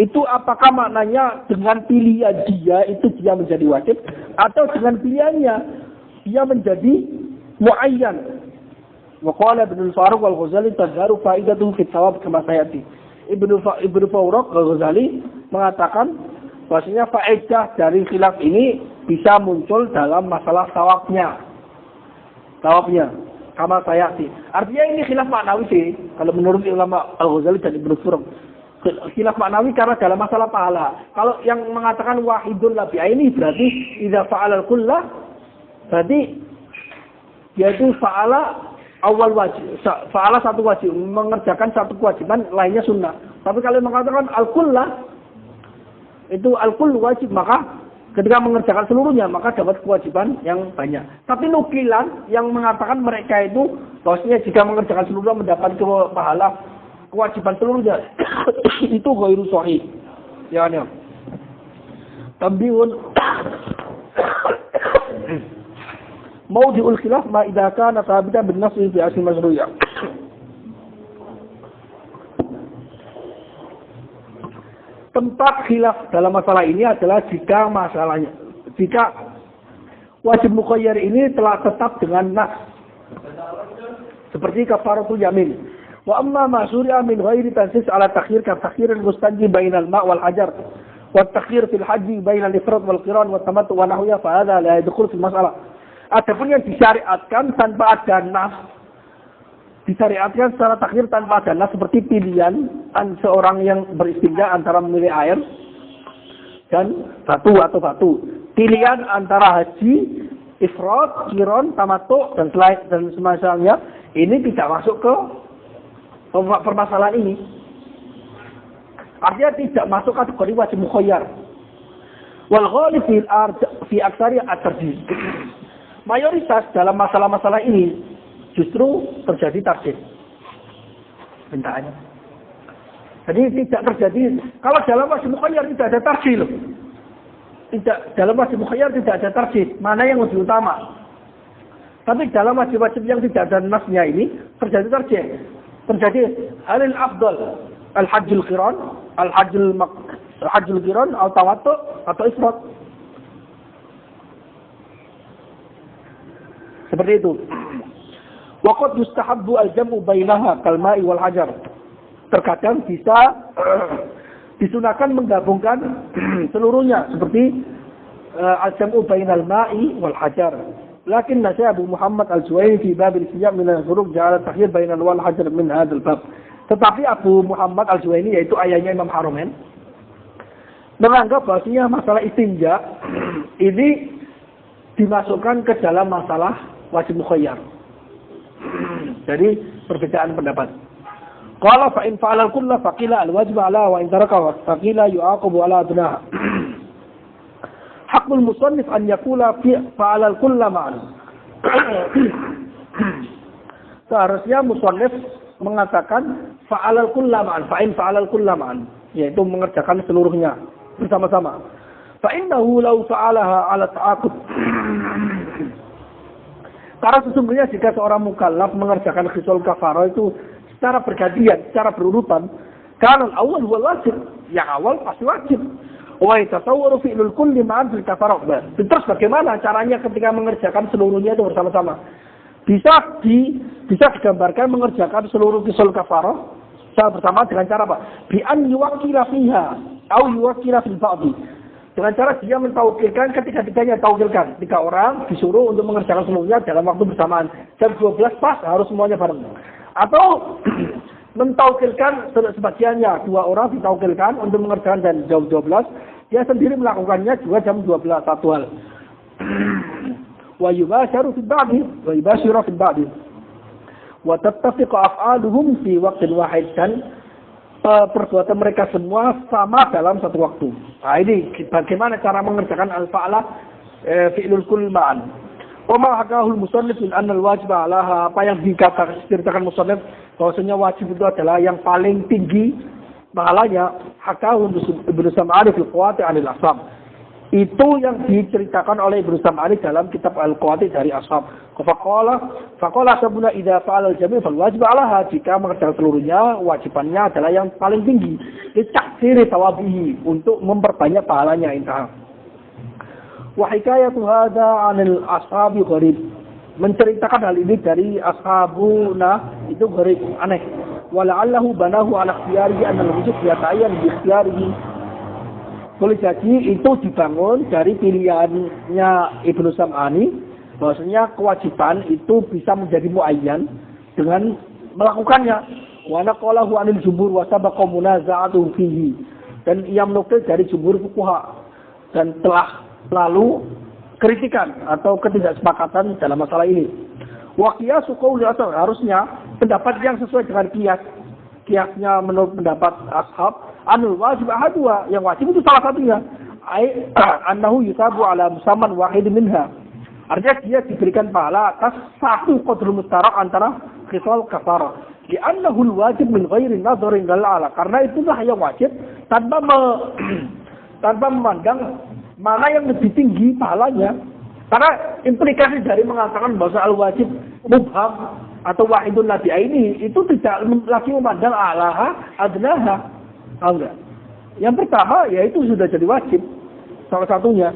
itu apakah maknanya dengan pilihan dia itu dia menjadi wajib atau dengan pilihannya dia menjadi muayyan. Wa qala Ibnu Faruq al-Ghazali tadharu faidatuhu fi thawab kama sayati. Ibnu Faruq al-Ghazali mengatakan bahwasanya faedah dari khilaf ini bisa muncul dalam masalah thawabnya. Thawabnya kama sayati. Artinya ini khilaf maknawi sih kalau menurut ulama al-Ghazali dan Ibnu Faruq. Khilaf maknawi karena dalam masalah pahala. Kalau yang mengatakan wahidun la bi'a ini berarti idza fa'ala al-kullah berarti yaitu fa'ala awal wajib, fa'ala satu wajib, mengerjakan satu kewajiban, lainnya sunnah. Tapi kalau mengatakan al-kullah itu al-kull wajib, maka ketika mengerjakan seluruhnya maka dapat kewajiban yang banyak. Tapi nukilan yang mengatakan mereka itu bahwasanya jika mengerjakan seluruhnya mendapat pahala kewajiban seluruhnya itu ghairu sahih. Ya kan ya. Tambihun mawdi'ul khilaf ma idza kana thabitan bin nass fi asl masru'iyah. Tempat khilaf dalam masalah ini adalah jika wajib mukhayyar ini telah tetap dengan nas. Seperti kafaratul yamin. Wa amma ma syuri'a min ghairi tansis ala takhir ka takhirin mustanji bainal ma' wal hajar wa takhir fil haji bainal ifrad wal qiran wa tamattu wa nahwiha fa hadha la yadkhul fil masalah. Adapun yang disyariatkan tanpa ada nas, disyariatkan secara takhir tanpa ada nas seperti pilihan seorang yang beristinja antara memilih air dan batu atau batu. Pilihan antara haji, ifrad, qiran, tamattu dan selain dan semacamnya ini tidak masuk ke permasalahan ini. Artinya tidak masuk kategori wajib mukhayyar. Wal ghalib fi aktsari at-tarjih. Mayoritas dalam masalah-masalah ini justru terjadi tarjih. Bentaannya. Jadi tidak terjadi kalau dalam wajib mukhayyar tidak ada tarjih loh. Tidak dalam wajib mukhayyar tidak ada tarjih. Mana yang lebih utama? Tapi dalam wajib-wajib yang tidak ada nasnya ini terjadi tarjih. Terjadi alil afdal al-hajjul qiran, al-hajjul qiran atau tamattu atau ifrad. Seperti itu. Wa qad yustahabbu al-jam'u bainaha kal ma'i wal hajar. Terkadang bisa disunahkan menggabungkan seluruhnya seperti al-jam'u bainal ma'i wal hajar. Lakin Syekh Abu Muhammad Al-Juwaini fi bab al-siyam min al-furuq ja'ala takhir bainal wal hajar min hadzal bab. Tetapi Abu Muhammad Al-Juwaini yaitu ayahnya Imam Haramain menganggap bahwasanya masalah istinja ini dimasukkan ke dalam masalah wajib mukhayyar. Jadi perbedaan pendapat. Qala fa in fa'ala al-kulla faqila al-wajib 'ala wa in taraka faqila yu'aqabu 'ala dunaha. Hakul musannif an yakula fa'ala al-kulla ma'an. Seharusnya musannif mengatakan fa'ala al-kulla ma'an, fa'in fa'ala al-kulla ma'an, yaitu mengerjakan seluruhnya bersama-sama. Fa'innahu law fa'alaha 'ala ta'aqub. Karena sesungguhnya jika seorang mukallaf mengerjakan khisul kafarah itu secara bergantian, secara berurutan, karena awal wal wajib, yang awal pasti wajib. Wa yatasawwaru fi'lul kulli ma'an fil kafarah. Terus bagaimana caranya ketika mengerjakan seluruhnya itu bersama-sama? Bisa digambarkan mengerjakan seluruh khisul kafarah secara bersama dengan cara apa? Bi an yuwakkila fiha atau yuwakkila fil ba'di. Dengan cara dia mentawakilkan ketiga-tiganya, tawakilkan. 3 orang disuruh untuk mengerjakan semuanya dalam waktu bersamaan. Jam 12 pas harus semuanya bareng. Atau mentawakilkan sebagiannya, 2 orang ditawakilkan untuk mengerjakan dan jam 12. Dia sendiri melakukannya juga jam 12, satu hal. Wa yubashiru fil ba'di. Wa tattafiqu af'aluhum fi waqtin wahid, dan perbuatan mereka semua sama dalam satu waktu. Nah, ini bagaimana cara mengerjakan al-fa'la fi'lul kull ma'an. Wa ma hakahul musannif min anna al-wajib 'alaha, apa yang diceritakan musannif bahwasanya wajib itu adalah yang paling tinggi pahalanya. Hakahu Ibnu Sam'ani fil Qawati' 'anil Ashab. Itu yang diceritakan oleh Ibnu Sam'ani dalam kitab Al-Qawati dari Ashab. Faqala sabuna idza fa'ala al-jami' fal wajib 'alaha, jika mengerjakan seluruhnya wajibannya adalah yang paling tinggi. Litaktsiri tawabihi, untuk memperbanyak pahalanya. Intah. Wa hikayatu hadza 'anil ashabi gharib. Menceritakan hal ini dari ashabuna itu gharib, aneh. Wa la'allahu banahu 'ala ikhtiyarihi anna al-wujub yata'ayyan bi ikhtiyarihi. Boleh jadi itu dibangun dari pilihannya Ibnu Sam'ani, bahwasanya kewajiban itu bisa menjadi muayyan dengan melakukannya. Wa naqalahu 'anil jumhur wa sabaqa munaza'atuhu fihi. Dan ia menukil dari jumhur fuqaha dan telah lalu kritikan atau ketidaksepakatan dalam masalah ini. Wa qiyasu qouli ashab, harusnya pendapat yang sesuai dengan kiasnya menurut pendapat ashab, anul wajib ahadua, yang wajib itu salah satunya. Annahu yusabu ala musamman wahid minha. Artinya dia diberikan pahala atas satu qadrul mustarak antara khisal kafarah. Li'annahu wajib min ghairi nadharin ala. Karena itulah yang wajib tanpa memandang mana yang lebih tinggi pahalanya. Karena implikasi dari mengatakan bahwa al-wajib mubham atau wahidun nabi'a ini itu tidak lagi memandang alaha adnaha. Enggak. Yang pertama yaitu sudah jadi wajib salah satunya.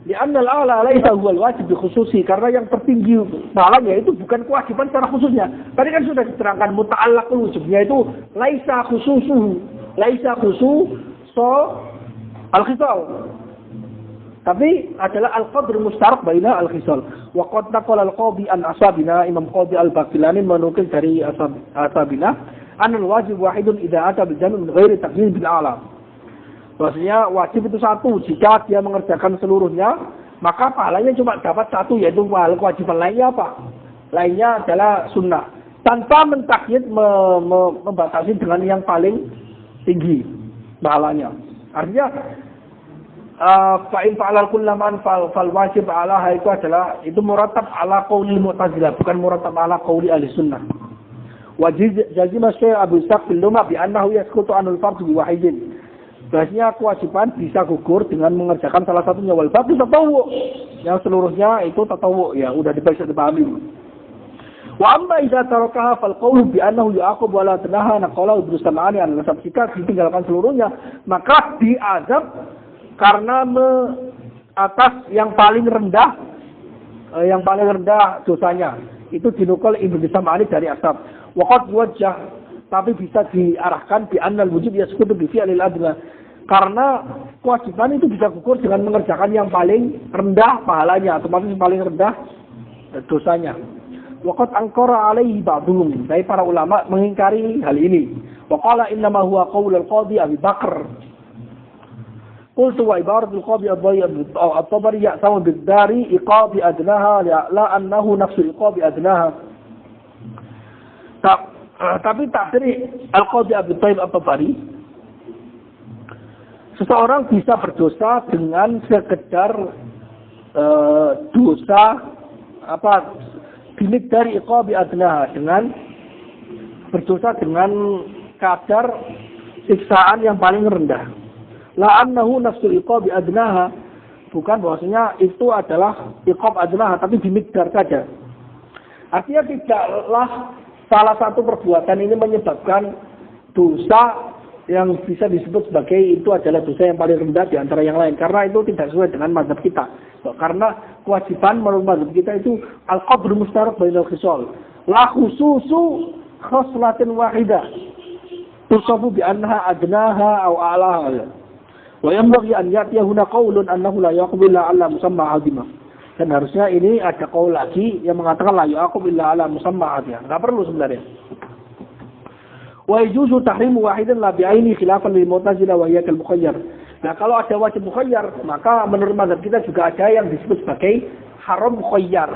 Li'anna al-a'la laisa huwal wajib khususi, karena yang tertinggi pahalanya itu bukan kewajiban secara khususnya. Tadi kan sudah diterangkan muta'allaqul wujubnya itu laisa khususuhu, laisa khusus al-khisal. Tapi adalah al-qadr mustarak baina al-khisal. Wa qad naqala al-qadhi an ashabina, Imam Qadhi al-Baqilani menukil dari ashabina, anal wajib wahidun idza ata bil jami' min ghairi taqyid bil a'la. Maksudnya wajib itu satu, jika dia mengerjakan seluruhnya, maka pahalanya cuma dapat satu, yaitu kewajiban lainnya apa? Lainnya adalah sunnah. Tanpa mentakyid membatasi dengan yang paling tinggi pahalanya. Artinya fa'in fa'alal kullaman fal wajib 'alaha itu murattab 'ala qauli Mu'tazilah, bukan murattab 'ala qauli ahli sunnah. Wajib jazima Syekh Abu Ishaq fil Lumah bi annahu yasqutu 'anil fardh bi wahidin. Bahasanya kewajiban bisa gugur dengan mengerjakan salah satunya, wal baqi tatawwu. Yang seluruhnya itu tatawwu, ya udah dipahami. Wa amma idza tarakaha fal qawlu bi annahu yu'aqab wa la tanaha naqala Ibnu Sam'ani an nasab, jika ditinggalkan seluruhnya maka diazab karena atas yang paling rendah dosanya. Itu dinukul Ibnu Sam'ani dari ashab. Wa qad wajjah, tapi bisa diarahkan bi annal wujub yasqutu bi fi'lil adna, karena kewajiban itu bisa gugur dengan mengerjakan yang paling rendah pahalanya, otomatis paling rendah dosanya. Wa qad ankara alaihi ba'dhum, dari para ulama mengingkari hal ini. Wa qala inna ma huwa qaul al-qadhi Abi Bakar. Qultu wa ibaratul qadhi at-Tabari ya'samu bid-dari iqabi adnaha la annahu nafsu iqabi adnaha. Tapi takdir al-Qadhi Abu Thaib at-Tabari, seseorang bisa berdosa dengan sekedar dosa bilik dari iqabi adnaha, dengan berdosa dengan kadar siksaan yang paling rendah. La annahu nafsul iqabi adnaha, bukan bahwasanya itu adalah iqab adnaha, tapi dimikdar saja. Artinya tidaklah salah satu perbuatan ini menyebabkan dosa yang bisa disebut sebagai itu adalah dosa yang paling rendah di antara yang lain, karena itu tidak sesuai dengan mazhab kita. Karena kewajiban menurut mazhab kita itu al-qadr mustarak bainal khisal, la khususu khoslatin wahidah tusafu bi annaha adnaha aw a'laha. Wa yanbaghi an ya'tiya huna qaulun annahu la yaqbilu illa ala musamma azimah. Dan harusnya ini ada qaul lagi yang mengatakan la yaqbilu illa ala musamma azimah. Enggak perlu sebenarnya. Wa yajuzu tahrimu wahidan la bi'aini khilafan lil mu'tazilah wa hiya kal mukhayyar. Nah, kalau ada wajib mukhayyar, maka menurut mazhab kita juga ada yang disebut sebagai haram mukhayyar.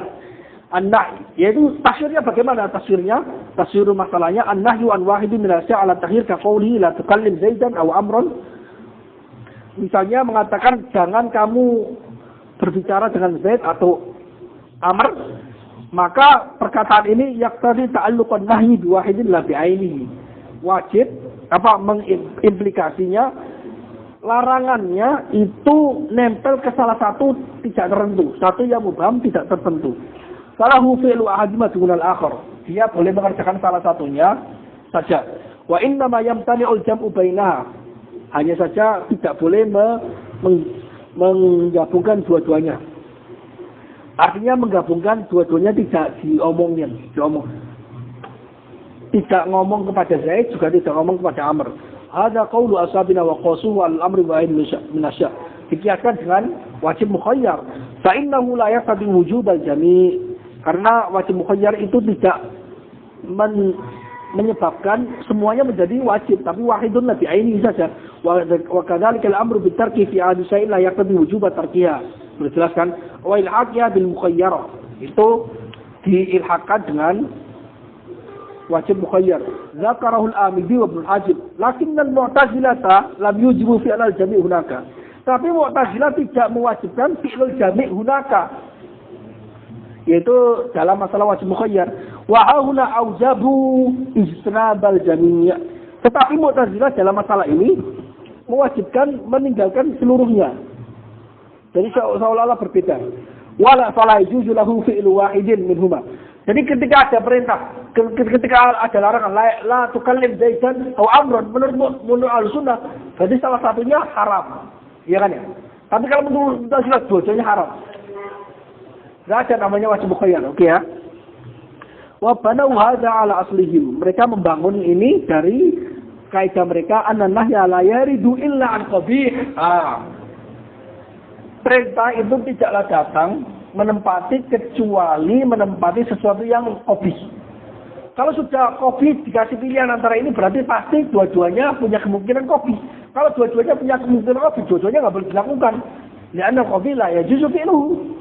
An-nahy, yaitu tafsirnya bagaimana tafsirnya? Tafsir masalahnya an-nahyu an wahidin min al-asya' ala takhir ka qawli la tukallim Zaidan aw Amran. Misalnya mengatakan jangan kamu berbicara dengan Zaid atau Amr, maka perkataan ini yaqtadi ta'alluqan nahyi bi wahidin la bi ainihi. Wajib mengimplikasinya larangannya itu nempel ke salah satu tidak tertentu, satu yang mubham tidak tertentu. Salahu fi'lu ahadima dunal akhar. Dia boleh mengerjakan salah satunya saja. Wa inna ma yamtani'ul jam'u bainaha. Hanya saja tidak boleh menggabungkan dua-duanya. Artinya menggabungkan dua-duanya tidak diomongin. Tidak ngomong kepada Zaid, juga tidak ngomong kepada Amr. Ada qaulu ashabina wa qasuhu al-amri wa ain minasya. Dikiaskan dengan wajib mukhayyar. Fa innahu la yaqtadi wujub al-jami'. Karena wajib mukhayyar itu tidak menyebabkan semuanya menjadi wajib, tapi wahidun la bi'ainihi saja. Wa kadzalika al-amru bitarki fi ahli syai'in la yaqtadi wujub tarkiha. Dijelaskan wa ilhaqiha bil mukhayyarah. Itu diilhaqkan dengan wajib mukhayyar. Zakarahu al-Amidi wa Ibnu Hajib. Lakin al-Mu'tazilata lam yujibu fi'l al-jami' hunaka. Tapi Mu'tazilah tidak mewajibkan fi'l al-jami' hunaka. Yaitu dalam masalah wajib mukhayyar. Wa hauna aujabu istinab al-jami'. Tetapi Mu'tazilah dalam masalah ini mewajibkan meninggalkan seluruhnya. Jadi seolah-olah berbeda. Wala fala yajuzu lahu fi'lu wahidin minhuma. Jadi ketika ada perintah, ketika ada larangan la tukallim Zaidan atau Amran menurut Ahlussunnah, berarti salah satunya haram. Iya kan ya? Tapi kalau menurut Mu'tazilah dua-duanya haram. Enggak ada namanya wajib mukhayyar, oke ya? Wa banau hadza ala aslihim. Mereka membangun ini dari kaidah mereka an-nahya la yaridu illa an qabih. Perintah itu tidaklah datang menempati kecuali menempati sesuatu yang qabih. Kalau sudah qabih dikasih pilihan antara ini berarti pasti dua-duanya punya kemungkinan qabih. Kalau dua-duanya punya kemungkinan qabih, dua-duanya nggak boleh dilakukan. Li'anna qabih la yajuzu fi'luhu.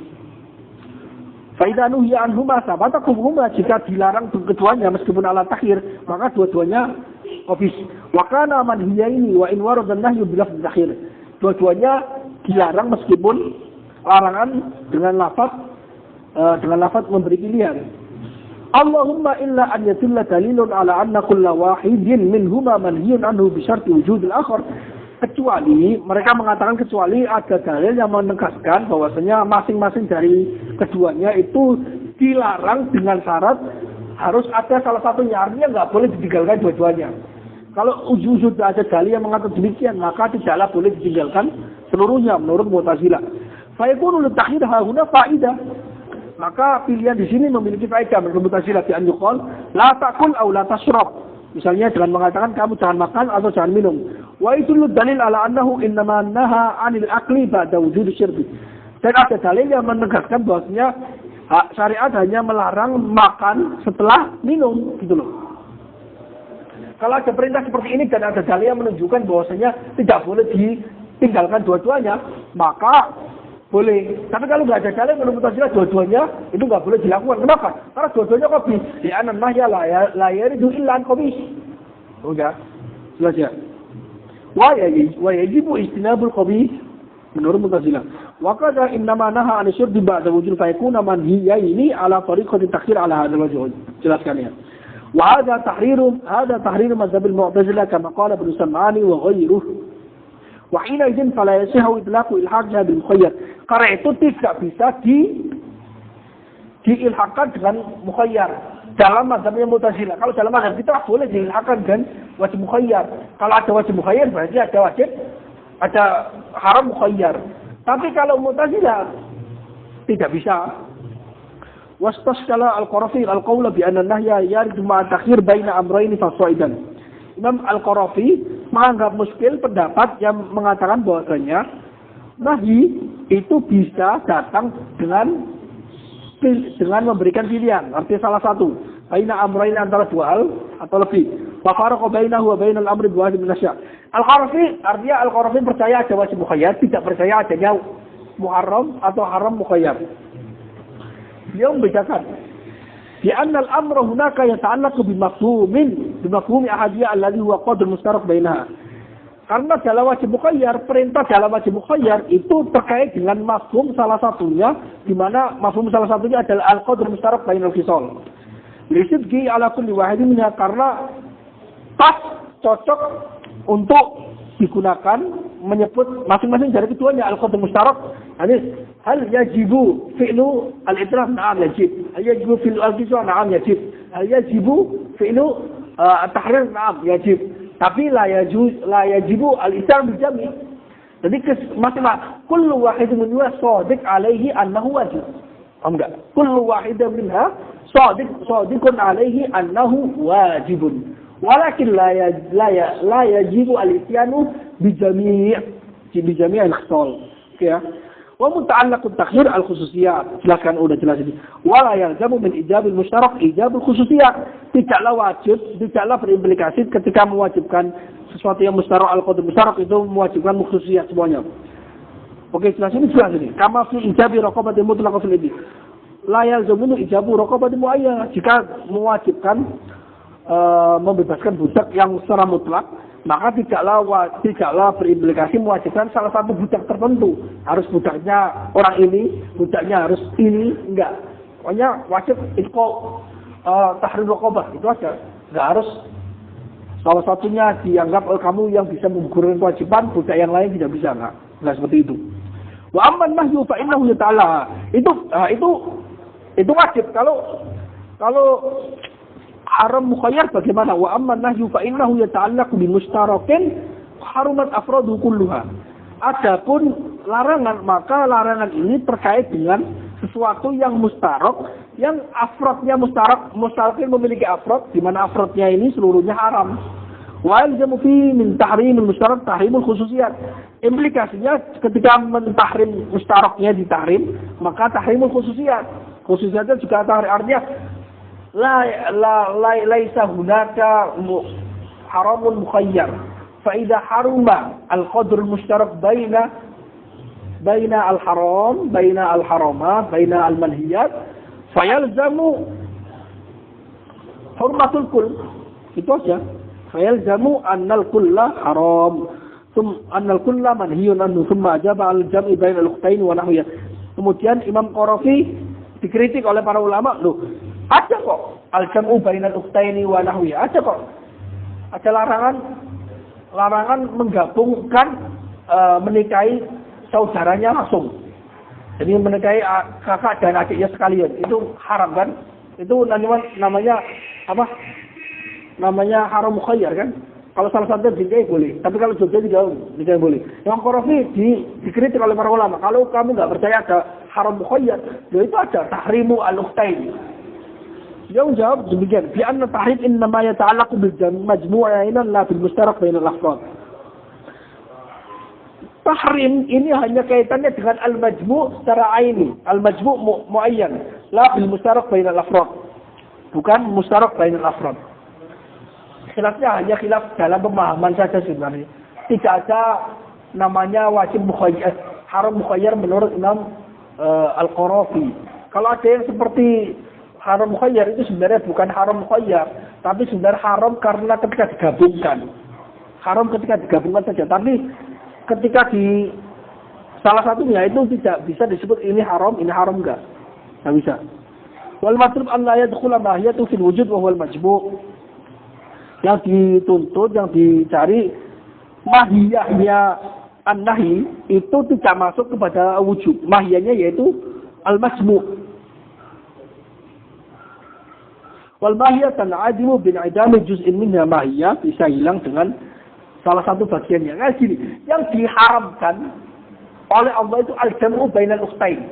Fa idza nuhiya anhuma sabata kubhuma, jika dilarang keduanya meskipun ala takhir, maka dua-duanya qabih. Wa kana manhiyaini wa in warada an-nahyu bil lafz takhir. Dua-duanya dilarang meskipun larangan dengan lafaz memberi pilihan. Allahumma illa an yatulla dalilun ala anna kulla wahidin minhuma manhiyun anhu bi syarti wujud al-akhar. Kecuali mereka mengatakan kecuali ada dalil yang menegaskan bahwasanya masing-masing dari keduanya itu dilarang dengan syarat harus ada salah satunya. Artinya nggak boleh ditinggalkan dua-duanya. Kalau wujud ada dalil yang mengatakan demikian, maka tidaklah boleh ditinggalkan seluruhnya menurut Mu'tazilah. Fayakunu litakhir hahuna faidah. Maka pilihan di sini memiliki faedah menurut Mu'tazilah bi an yuqal la ta'kul aw la tashrab. Misalnya dengan mengatakan kamu jangan makan atau jangan minum. Wa itu dalil ala annahu innama naha 'anil akli ba'da wujud syirbi. Dan ada dalil yang menegaskan bahwasanya syariat hanya melarang makan setelah minum gitu loh. Kalau ada perintah seperti ini dan ada dalil yang menunjukkan bahwasanya tidak boleh ditinggalkan dua-duanya, maka boleh. Tapi kalau nggak ada dalil menurut Mu'tazilah dua-duanya itu nggak boleh dilakukan. Kenapa? Karena dua-duanya qabih. Li'anna an-nahya la yaridu illa an qabih. Udah. Jelas ya. Wa yajibu istinabul qabih menurut Mu'tazilah. Wa qad innama naha an syurbi ba'da wujud fa yakuna manhiyaini ala tariqati takhir ala hadzal wajh. Jelaskan ya. Wa hadha tahrir mazhab al-Mu'tazilah kama qala Ibnu Sam'ani wa ghayruhu. Wa hina idzin fala yasihu itlaqu ilhaqha bil mukhayyar. Karena itu tidak bisa diilhaqkan dengan mukhayyar dalam mazhabnya Mu'tazilah. Kalau dalam mazhab kita boleh diilhaqkan dengan wajib mukhayyar. Kalau ada wajib mukhayyar berarti ada haram mukhayyar. Tapi kalau Mu'tazilah tidak bisa. Wastasqala al-Qarafi al-qawla bi anna an-nahya yaridu ma'a takhir baina amrayni fasaidan. Imam Al-Qarafi menganggap muskil pendapat yang mengatakan bahwasanya nahi itu bisa datang dengan memberikan pilihan. Artinya salah satu. Baina amrain antara dua hal atau lebih. Wa faraqa bainahu wa bainal amri bi wahid min asya'. Al-Qarafi artinya Al-Qarafi percaya ada wajib mukhayyar, tidak percaya adanya muharram atau haram mukhayyar. Dia membedakan. Di anna al-amra hunaka yata'allaqu bi mafhumi ahadiyah alladhi huwa qadr mustarak bainaha. Karena dalam wajib mukhayyar, perintah dalam wajib mukhayyar itu terkait dengan mafhum salah satunya, di mana mafhum salah satunya adalah al-qadr mustarak bainal khisal. Lisidqi ala kulli wahidin minha, karena pas cocok untuk digunakan menyebut masing-masing dari keduanya al-qadr mustarak. Hal yajibu fi'lu al-itraf, na'am yajib. Hal yajibu fi'lu al-qiswa, na'am yajib. Hal yajibu fi'lu at-tahrir, na'am yajib. Tapi la yajibu al-isar bil jami'. Jadi masing-masing kullu wahidin minha shadiq alaihi annahu wajib. Enggak. Kullu wahidin minha shadiqun alaihi annahu wajibun. Walakin la yajibu al-ityanu bi jami' al-khisal. Oke ya. Wa muta'allaqut takhir al-khususiyat. Silakan udah jelas ini. Wala yalzamu min ijabil musytarak ijabul khususiyat. Tidaklah wajib, tidaklah berimplikasi ketika mewajibkan sesuatu yang mustarak al-qadr mustarak itu mewajibkan khususiyat semuanya. Oke, jelas ini. Kama fi ijabi raqabati mutlaqah fil idi. La yalzamu ijabu raqabati muayyanah. Jika mewajibkan membebaskan budak yang secara mutlak, maka tidaklah berimplikasi mewajibkan salah satu budak tertentu. Harus budaknya orang ini, budaknya harus ini, enggak. Pokoknya wajib itu tahrir raqabah, itu aja. Enggak harus salah satunya dianggap oleh kamu yang bisa menggugurkan kewajiban, budak yang lain tidak bisa, enggak seperti itu. Wa amman nahyu fa innahu ta'ala. Itu wajib. Kalau haram mukhayyar bagaimana? Wa amman nahyu fa innahu yata'allaqu bi mushtarakin harumat afradu kulluha. Adapun larangan, maka larangan ini terkait dengan sesuatu yang mustarak, yang afrodnya mustarakin memiliki afrod, di mana afrodnya ini seluruhnya haram. Wa yalzamu fi min tahrimil mustarak tahrimul khususiyat. Implikasinya ketika mentahrim mustaraknya ditahrim, maka tahrimul khususiyat. Khususiyatnya juga tahrim, artinya laisa hunaka haramun mukhayyar. Fa idza haruma al-qadr al-mushtarak baina al-haram, baina al-haramat, baina al-manhiyat, fayalzamu hurmatul kull. Itu aja. Fayalzamu annal kulla haram, annal kulla manhiyun anhu, thumma ajaba al-jam'i baina al-ukhtain wa nahwiyah. Kemudian Imam Qarafi dikritik oleh para ulama, loh, ada kok al-jam'u bainal ukhtaini wa nahwiyah. Ada kok. Ada larangan menggabungkan menikahi saudaranya langsung. Jadi menikahi kakak dan adiknya sekalian. Itu haram kan? Itu namanya apa? Namanya haram mukhayyar kan? Kalau salah satu dinikahi boleh, tapi kalau dua tidak boleh. Yang Qarafi dikritik oleh para ulama. Kalau kamu nggak percaya ada haram mukhayyar, ya itu ada tahrimu al-ukhtain. Dia menjawab demikian, bi anna tahrim innama yata'allaqu bil majmu'ain la bil mushtarak bainal afrad. Tahrim ini hanya kaitannya dengan al-majmu' secara aini, al-majmu' muayyan, la bil mushtarak bainal afrad. Bukan mushtarak bainal afrad. Khilafnya hanya khilaf dalam pemahaman saja sebenarnya. Tidak ada namanya wajib mukhayyar, haram mukhayyar menurut Imam Al-Qarafi. Kalau ada yang seperti haram mukhayyar, itu sebenarnya bukan haram mukhayyar, tapi sebenarnya haram karena ketika digabungkan. Haram ketika digabungkan saja, tapi ketika di salah satunya itu tidak bisa disebut ini haram enggak. Enggak bisa. Wal matlub an la yadkhula mahiyatu fil wujud wa huwal majmu'. Yang dituntut, yang dicari mahiyahnya an-nahi itu tidak masuk kepada wujud. Mahiyahnya yaitu al-majmu'. Wal mahiyah tan'adimu bin idami juz'in minha mahiyah, bisa hilang dengan salah satu bagiannya. Nah gini, yang diharamkan oleh Allah itu al-jam'u bainal ukhtain.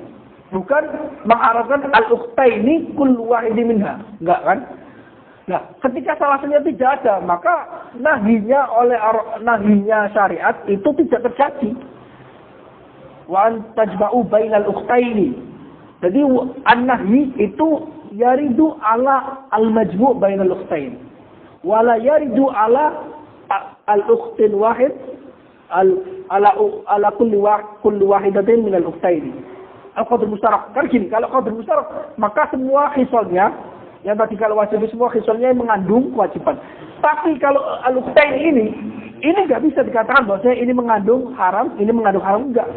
Bukan mengharamkan al-ukhtaini kullu wahidi minha. Enggak kan? Nah, ketika salah satunya tidak ada, maka nahinya syariat itu tidak terjadi. Wa an tajma'u bainal ukhtaini. Jadi an-nahyi itu yaridu ala al-majmu' bainal ukhtain. Wala yaridu ala al-ukhtin wahid ala kulli wahidatin minal ukhtaini. Al-qadr mustarak. Kan gini, kalau qadr mustarak, maka semua khisalnya yang tadi kalau wajib semua khisalnya mengandung kewajiban. Tapi kalau al-ukhtain ini nggak bisa dikatakan bahwa ini mengandung haram, ini mengandung haram, enggak.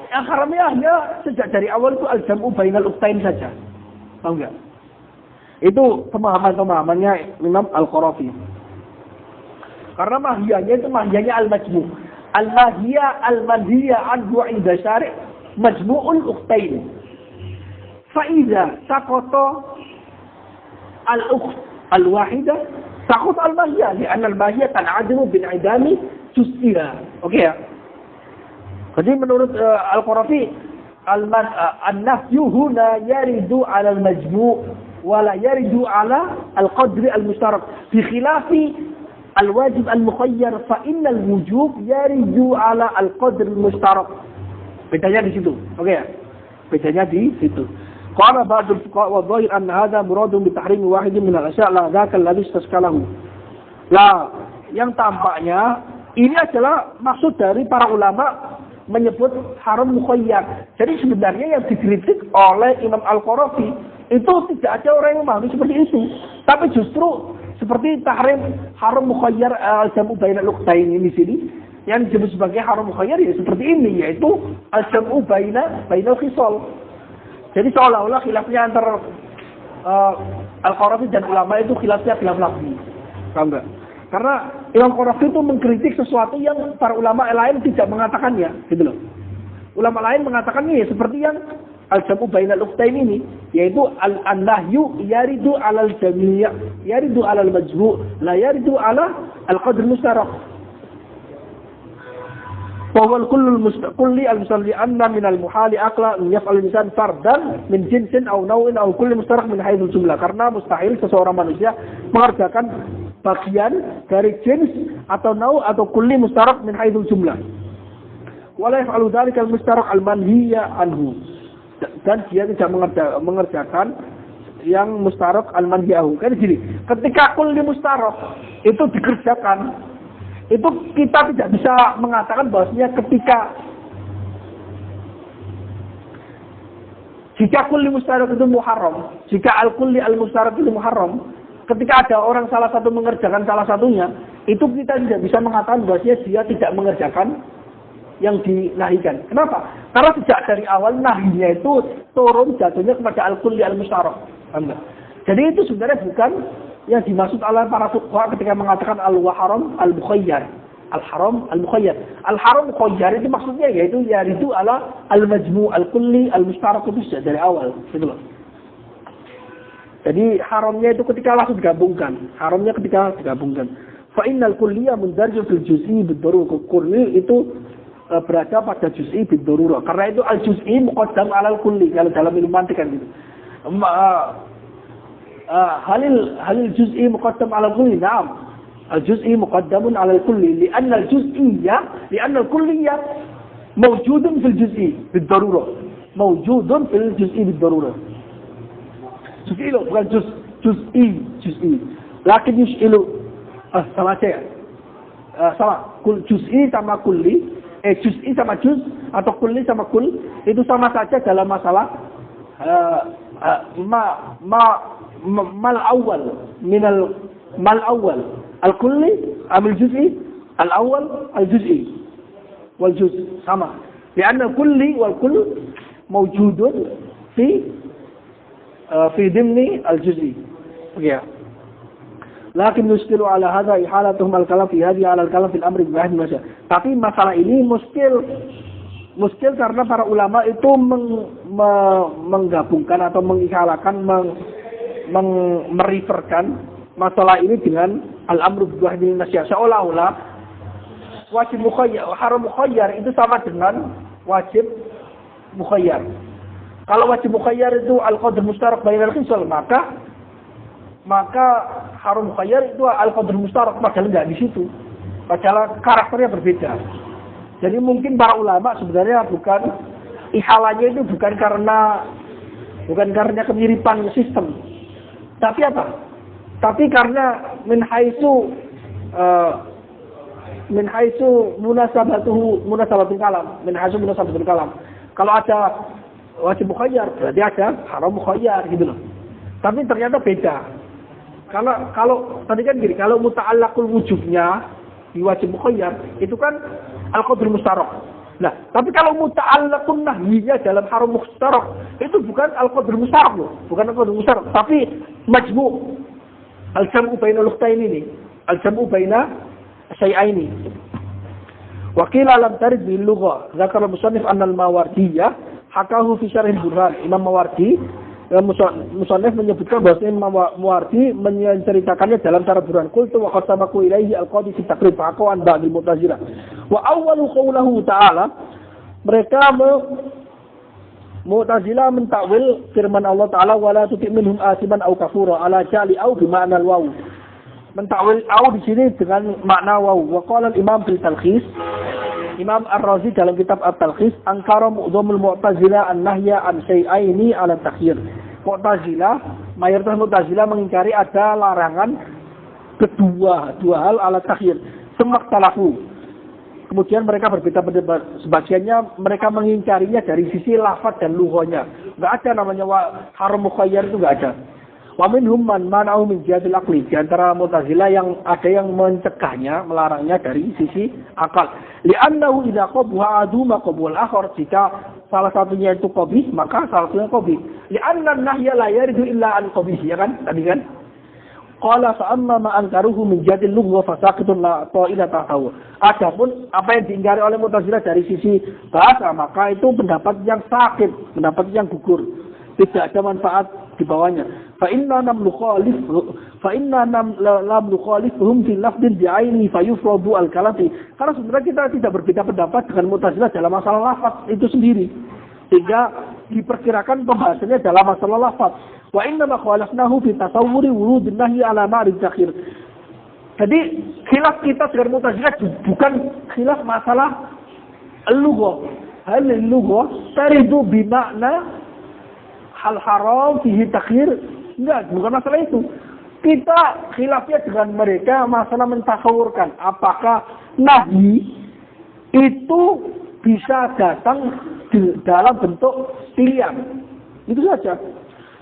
Yang haramnya hanya sejak dari awal itu al-jam'u bainal ukhtain saja. Tahu enggak? Itu pemahamannya Imam Al-Qarafi. Karena mahiyahnya itu mahiyahnya al-majmu'. Al-mahiyah al-manhiyah anhu 'inda syari' majmu'ul ukhtain. Fa idza saqata al-ukht al-wahidah saqat al-mahiyah li'anna al-mahiyah tan'adimu bin'idami juz'iha. Oke ya? Jadi menurut Al-Qarafi an-nafyu huna yaridu 'ala al-majmu' wa la yaridu 'ala al-qadr al-mushtarak bi khilafi al-wajib al-mukhayyar fa inna al-wujub yaridu 'ala al-qadr al-mushtarak. Bedanya di situ. Oke ya? Bedanya di situ. Qala ba'dul fuqaha wa dhahir anna hadha muradun bi tahrim wahidin min al-asya' la dzaka alladhi istashkalahu. Lah, yang tampaknya ini adalah maksud dari para ulama menyebut haram mukhayyar. Jadi sebenarnya yang dikritik oleh Imam Al-Qarafi itu tidak ada orang yang memahami seperti itu. Tapi justru seperti tahrim haram mukhayyar al-jam'u bainal ukhtain ini di sini yang disebut sebagai haram mukhayyar ya seperti ini, yaitu al-jam'u bainal khisal. Jadi seolah-olah khilafnya antara Al-Qarafi dan ulama itu khilaf lafzi. Paham enggak? Karena Imam Qarafi itu mengkritik sesuatu yang para ulama lain tidak mengatakannya, gitu loh. Ulama lain mengatakannya ya seperti yang al-jam'u bainal ukhtain ini, yaitu an-nahyu yaridu 'alal jami', yaridu 'alal majmu', la yaridu 'ala al-qadr mustarak. Fawal kulli al-musalli anna min al-muhali aqla an yaf'al al-insan fardan min jinsin aw naw'in aw kulli mustarak min haitsul jumlah. Karena mustahil seseorang manusia mengerjakan bagian dari jins atau nau' atau kulli mustarak min haitsul jumlah. Wala yaf'alu dzalika al-mustarak al-manhiya anhu. Dan dia tidak mengerjakan yang mustarak al-manhiyahu. Kan gini, ketika kulli mustarak itu dikerjakan, itu kita tidak bisa mengatakan bahwasanya ketika jika kulli mustarak itu muharram, jika al-kulli al-mustarak itu muharram, ketika ada orang salah satu mengerjakan salah satunya, itu kita tidak bisa mengatakan bahwasanya dia tidak mengerjakan yang dinahikan. Kenapa? Karena sejak dari awal nahinya itu turun jatuhnya kepada al-kulli al-mustarak. Jadi itu sebenarnya bukan yang dimaksud oleh para fuqaha ketika mengatakan al-haram al-mukhayyar. Al-haram al-mukhayyar. Al-haram mukhayyar itu maksudnya yaitu yaridu ala al-majmu' al-kulli al-mustarak itu sejak dari awal. Gitu loh. Jadi haramnya itu ketika langsung digabungkan. Haramnya ketika digabungkan. Fa innal kulliyya mundarjun fil juz'i bid-darurah. Kulli itu berada pada juz'i bid-darurah. Karena itu al-juz'i muqaddam 'ala al-kulli kalau dalam ilmu mantik kan gitu. Halil juz'i muqaddam 'ala al-kulli? Na'am. Al-juz'i muqaddamun 'ala al-kulli li'anna al-kulliyya mawjudun fil juz'i bid-darurah. Mawjudun fil juz'i bid-darurah. Juz'i lo bukan juz'i. Lakin yus'ilu salah aja ya. Sama juz'i sama kulli, juz'i sama juz atau kulli sama kul itu sama saja dalam masalah mal awal minal mal awal al-kulli amil juz'i al-awal al-juz'i wal juz sama. Karena kulli wal kull mawjudun fi dimni al-juz'i. Oke ya. Lakin muskilu ala hadha ihalatuhum al-kalam fi hadhihi ala al-kalam fil amri bi ahdi masya. Tapi masalah ini muskil karena para ulama itu menggabungkan atau menghalakan mereferkan masalah ini dengan al-amru bi ahdi masya. Seolah-olah wajib mukhayyar, haram mukhayyar itu sama dengan wajib mukhayyar. Kalau wajib mukhayyar itu al-qadr mustarak bainal khisal, maka maka haram mukhayyar itu al-qadrul mustarak, padahal enggak di situ. Padahal karakternya berbeda. Jadi mungkin para ulama sebenarnya bukan ihalanya itu bukan karena kemiripan sistem. Tapi apa? Tapi karena min haitsu munasabatul kalam. Kalau ada wajib mukhayyar, berarti ada haram mukhayyar gitu loh. Tapi ternyata beda. Kalau tadi kan gini, kalau muta'allaqul wujubnya di wajib mukhayyar itu kan al-qadrul mustarak. Nah, tapi kalau muta'allaqun nahyinya dalam haram mustarak itu bukan al-qadrul mustarak loh, bukan al-qadrul mustarak, tapi majmu' al-jam'u baina al-ukhtaini ini, al-jam'u baina syai'aini. Wa qila lam tarid bil lugha, dzakara al-musannif anna al-Mawardiyah hakahu fi syarh al-Burhan. Imam Mawardi musannif menyebutkan bahwasanya Imam Mawardi menceritakannya dalam syarh Burhan. Qultu wa qad sabaqa ilaihi al-qadi fi taqrib faqawan ba'dil mu'tazilah. Wa awwalu qawluhu ta'ala, mereka Mu'tazilah mentakwil firman Allah Ta'ala wala tuti' minhum asiman au kafura ala ja'li au bi ma'na al-waw. Mentakwil au di sini dengan makna waw. Wa qala al-Imam fil Talkhis, Imam Ar-Razi dalam kitab At-Talkhis, angkara mu'dhamul Mu'tazilah an-nahya an syai'aini ala takhir. Mayoritas Mu'tazilah mengingkari ada larangan dua hal ala takhir. Semak talafu. Kemudian mereka berbeda pendapat. Sebagiannya mereka mengingkarinya dari sisi lafaz dan lughahnya. Enggak ada namanya haram mukhayyar, itu enggak ada. Wa minhum man mana'u min jihatil aqli. Di antara Mu'tazilah yang ada yang mencegahnya, melarangnya dari sisi akal. Li'annahu idza qabha aduma qabul akhar, jika salah satunya itu qabih, maka salah satunya qabih. Li'anna an-nahya la yaridu illa an qabih, ya kan? Tadi kan? Qala fa amma ma ankaruhu min jihatil lugha fa saqitun la ta'ila ta'awu. Adapun apa yang diingkari oleh Mu'tazilah dari sisi bahasa, maka itu pendapat yang sakit, pendapat yang gugur. Tidak ada manfaat di bawahnya. Fa inna lam nukhalifuhum fi lafdin bi'aini fa yufradu al-kalati. Karena sebenarnya kita tidak berbeda pendapat dengan Mu'tazilah dalam masalah lafaz itu sendiri. Sehingga diperkirakan pembahasannya dalam masalah lafaz. Wa inna ma khalafnahu fi tasawwuri wurudin nahyi ala ma'rif takhir. Jadi khilaf kita dengan Mu'tazilah bukan khilaf masalah al-lughah. Hal al-lughah taridu bi makna hal haram fihi takhir. Enggak, bukan masalah itu. Kita khilafnya dengan mereka masalah mentasawurkan apakah nahi itu bisa datang dalam bentuk pilihan. Itu saja.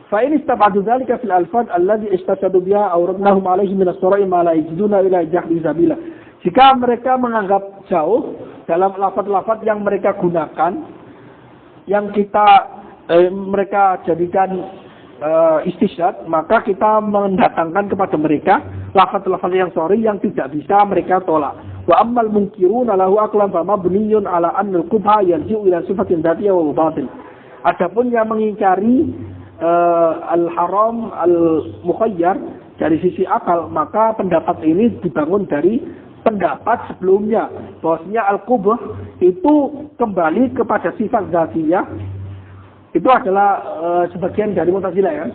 Fa in istabadu dzalika fil alfaz alladhi istashhadu biha aw radnahum alayhi min as-sara'i ma la yajiduna ila jahdi sabila. Jika mereka menganggap jauh dalam lafaz-lafaz yang mereka gunakan, yang mereka jadikan istishhad, maka kita mendatangkan kepada mereka lafaz-lafaz yang sahih yang tidak bisa mereka tolak. Wa ammal munkiruna lahu aqlan fa mabniyun ala anna al-qubha yarji'u ila sifatin dzatiyah wa batin. Adapun yang mengingkari al-haram al-mukhayyar dari sisi akal, maka pendapat ini dibangun dari pendapat sebelumnya bahwasanya al-qubh itu kembali kepada sifat dzatiyah. Itu adalah sebagian dari Mu'tazilah, ya,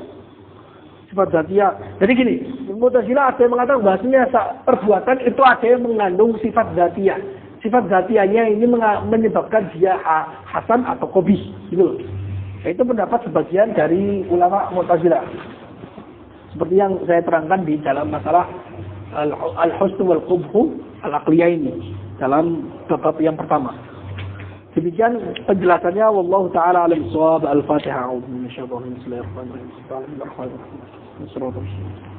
sifat dzatiyah. Jadi gini, Mu'tazilah ada yang mengatakan bahwasanya perbuatan itu ada yang mengandung sifat dzatiyah. Sifat dzatiyahnya ini menyebabkan dia hasan atau qabih, gitu. Itu pendapat sebagian dari ulama Mu'tazilah. Seperti yang saya terangkan di dalam masalah al-husn wal qubh al-aqliyah ini dalam bab yang pertama. Demikian penjelasannya, wallahu taala alim shawab. Al-Fatihah. A'udzu billahi minasyaitonir rajim. Bismillahirrahmanirrahim.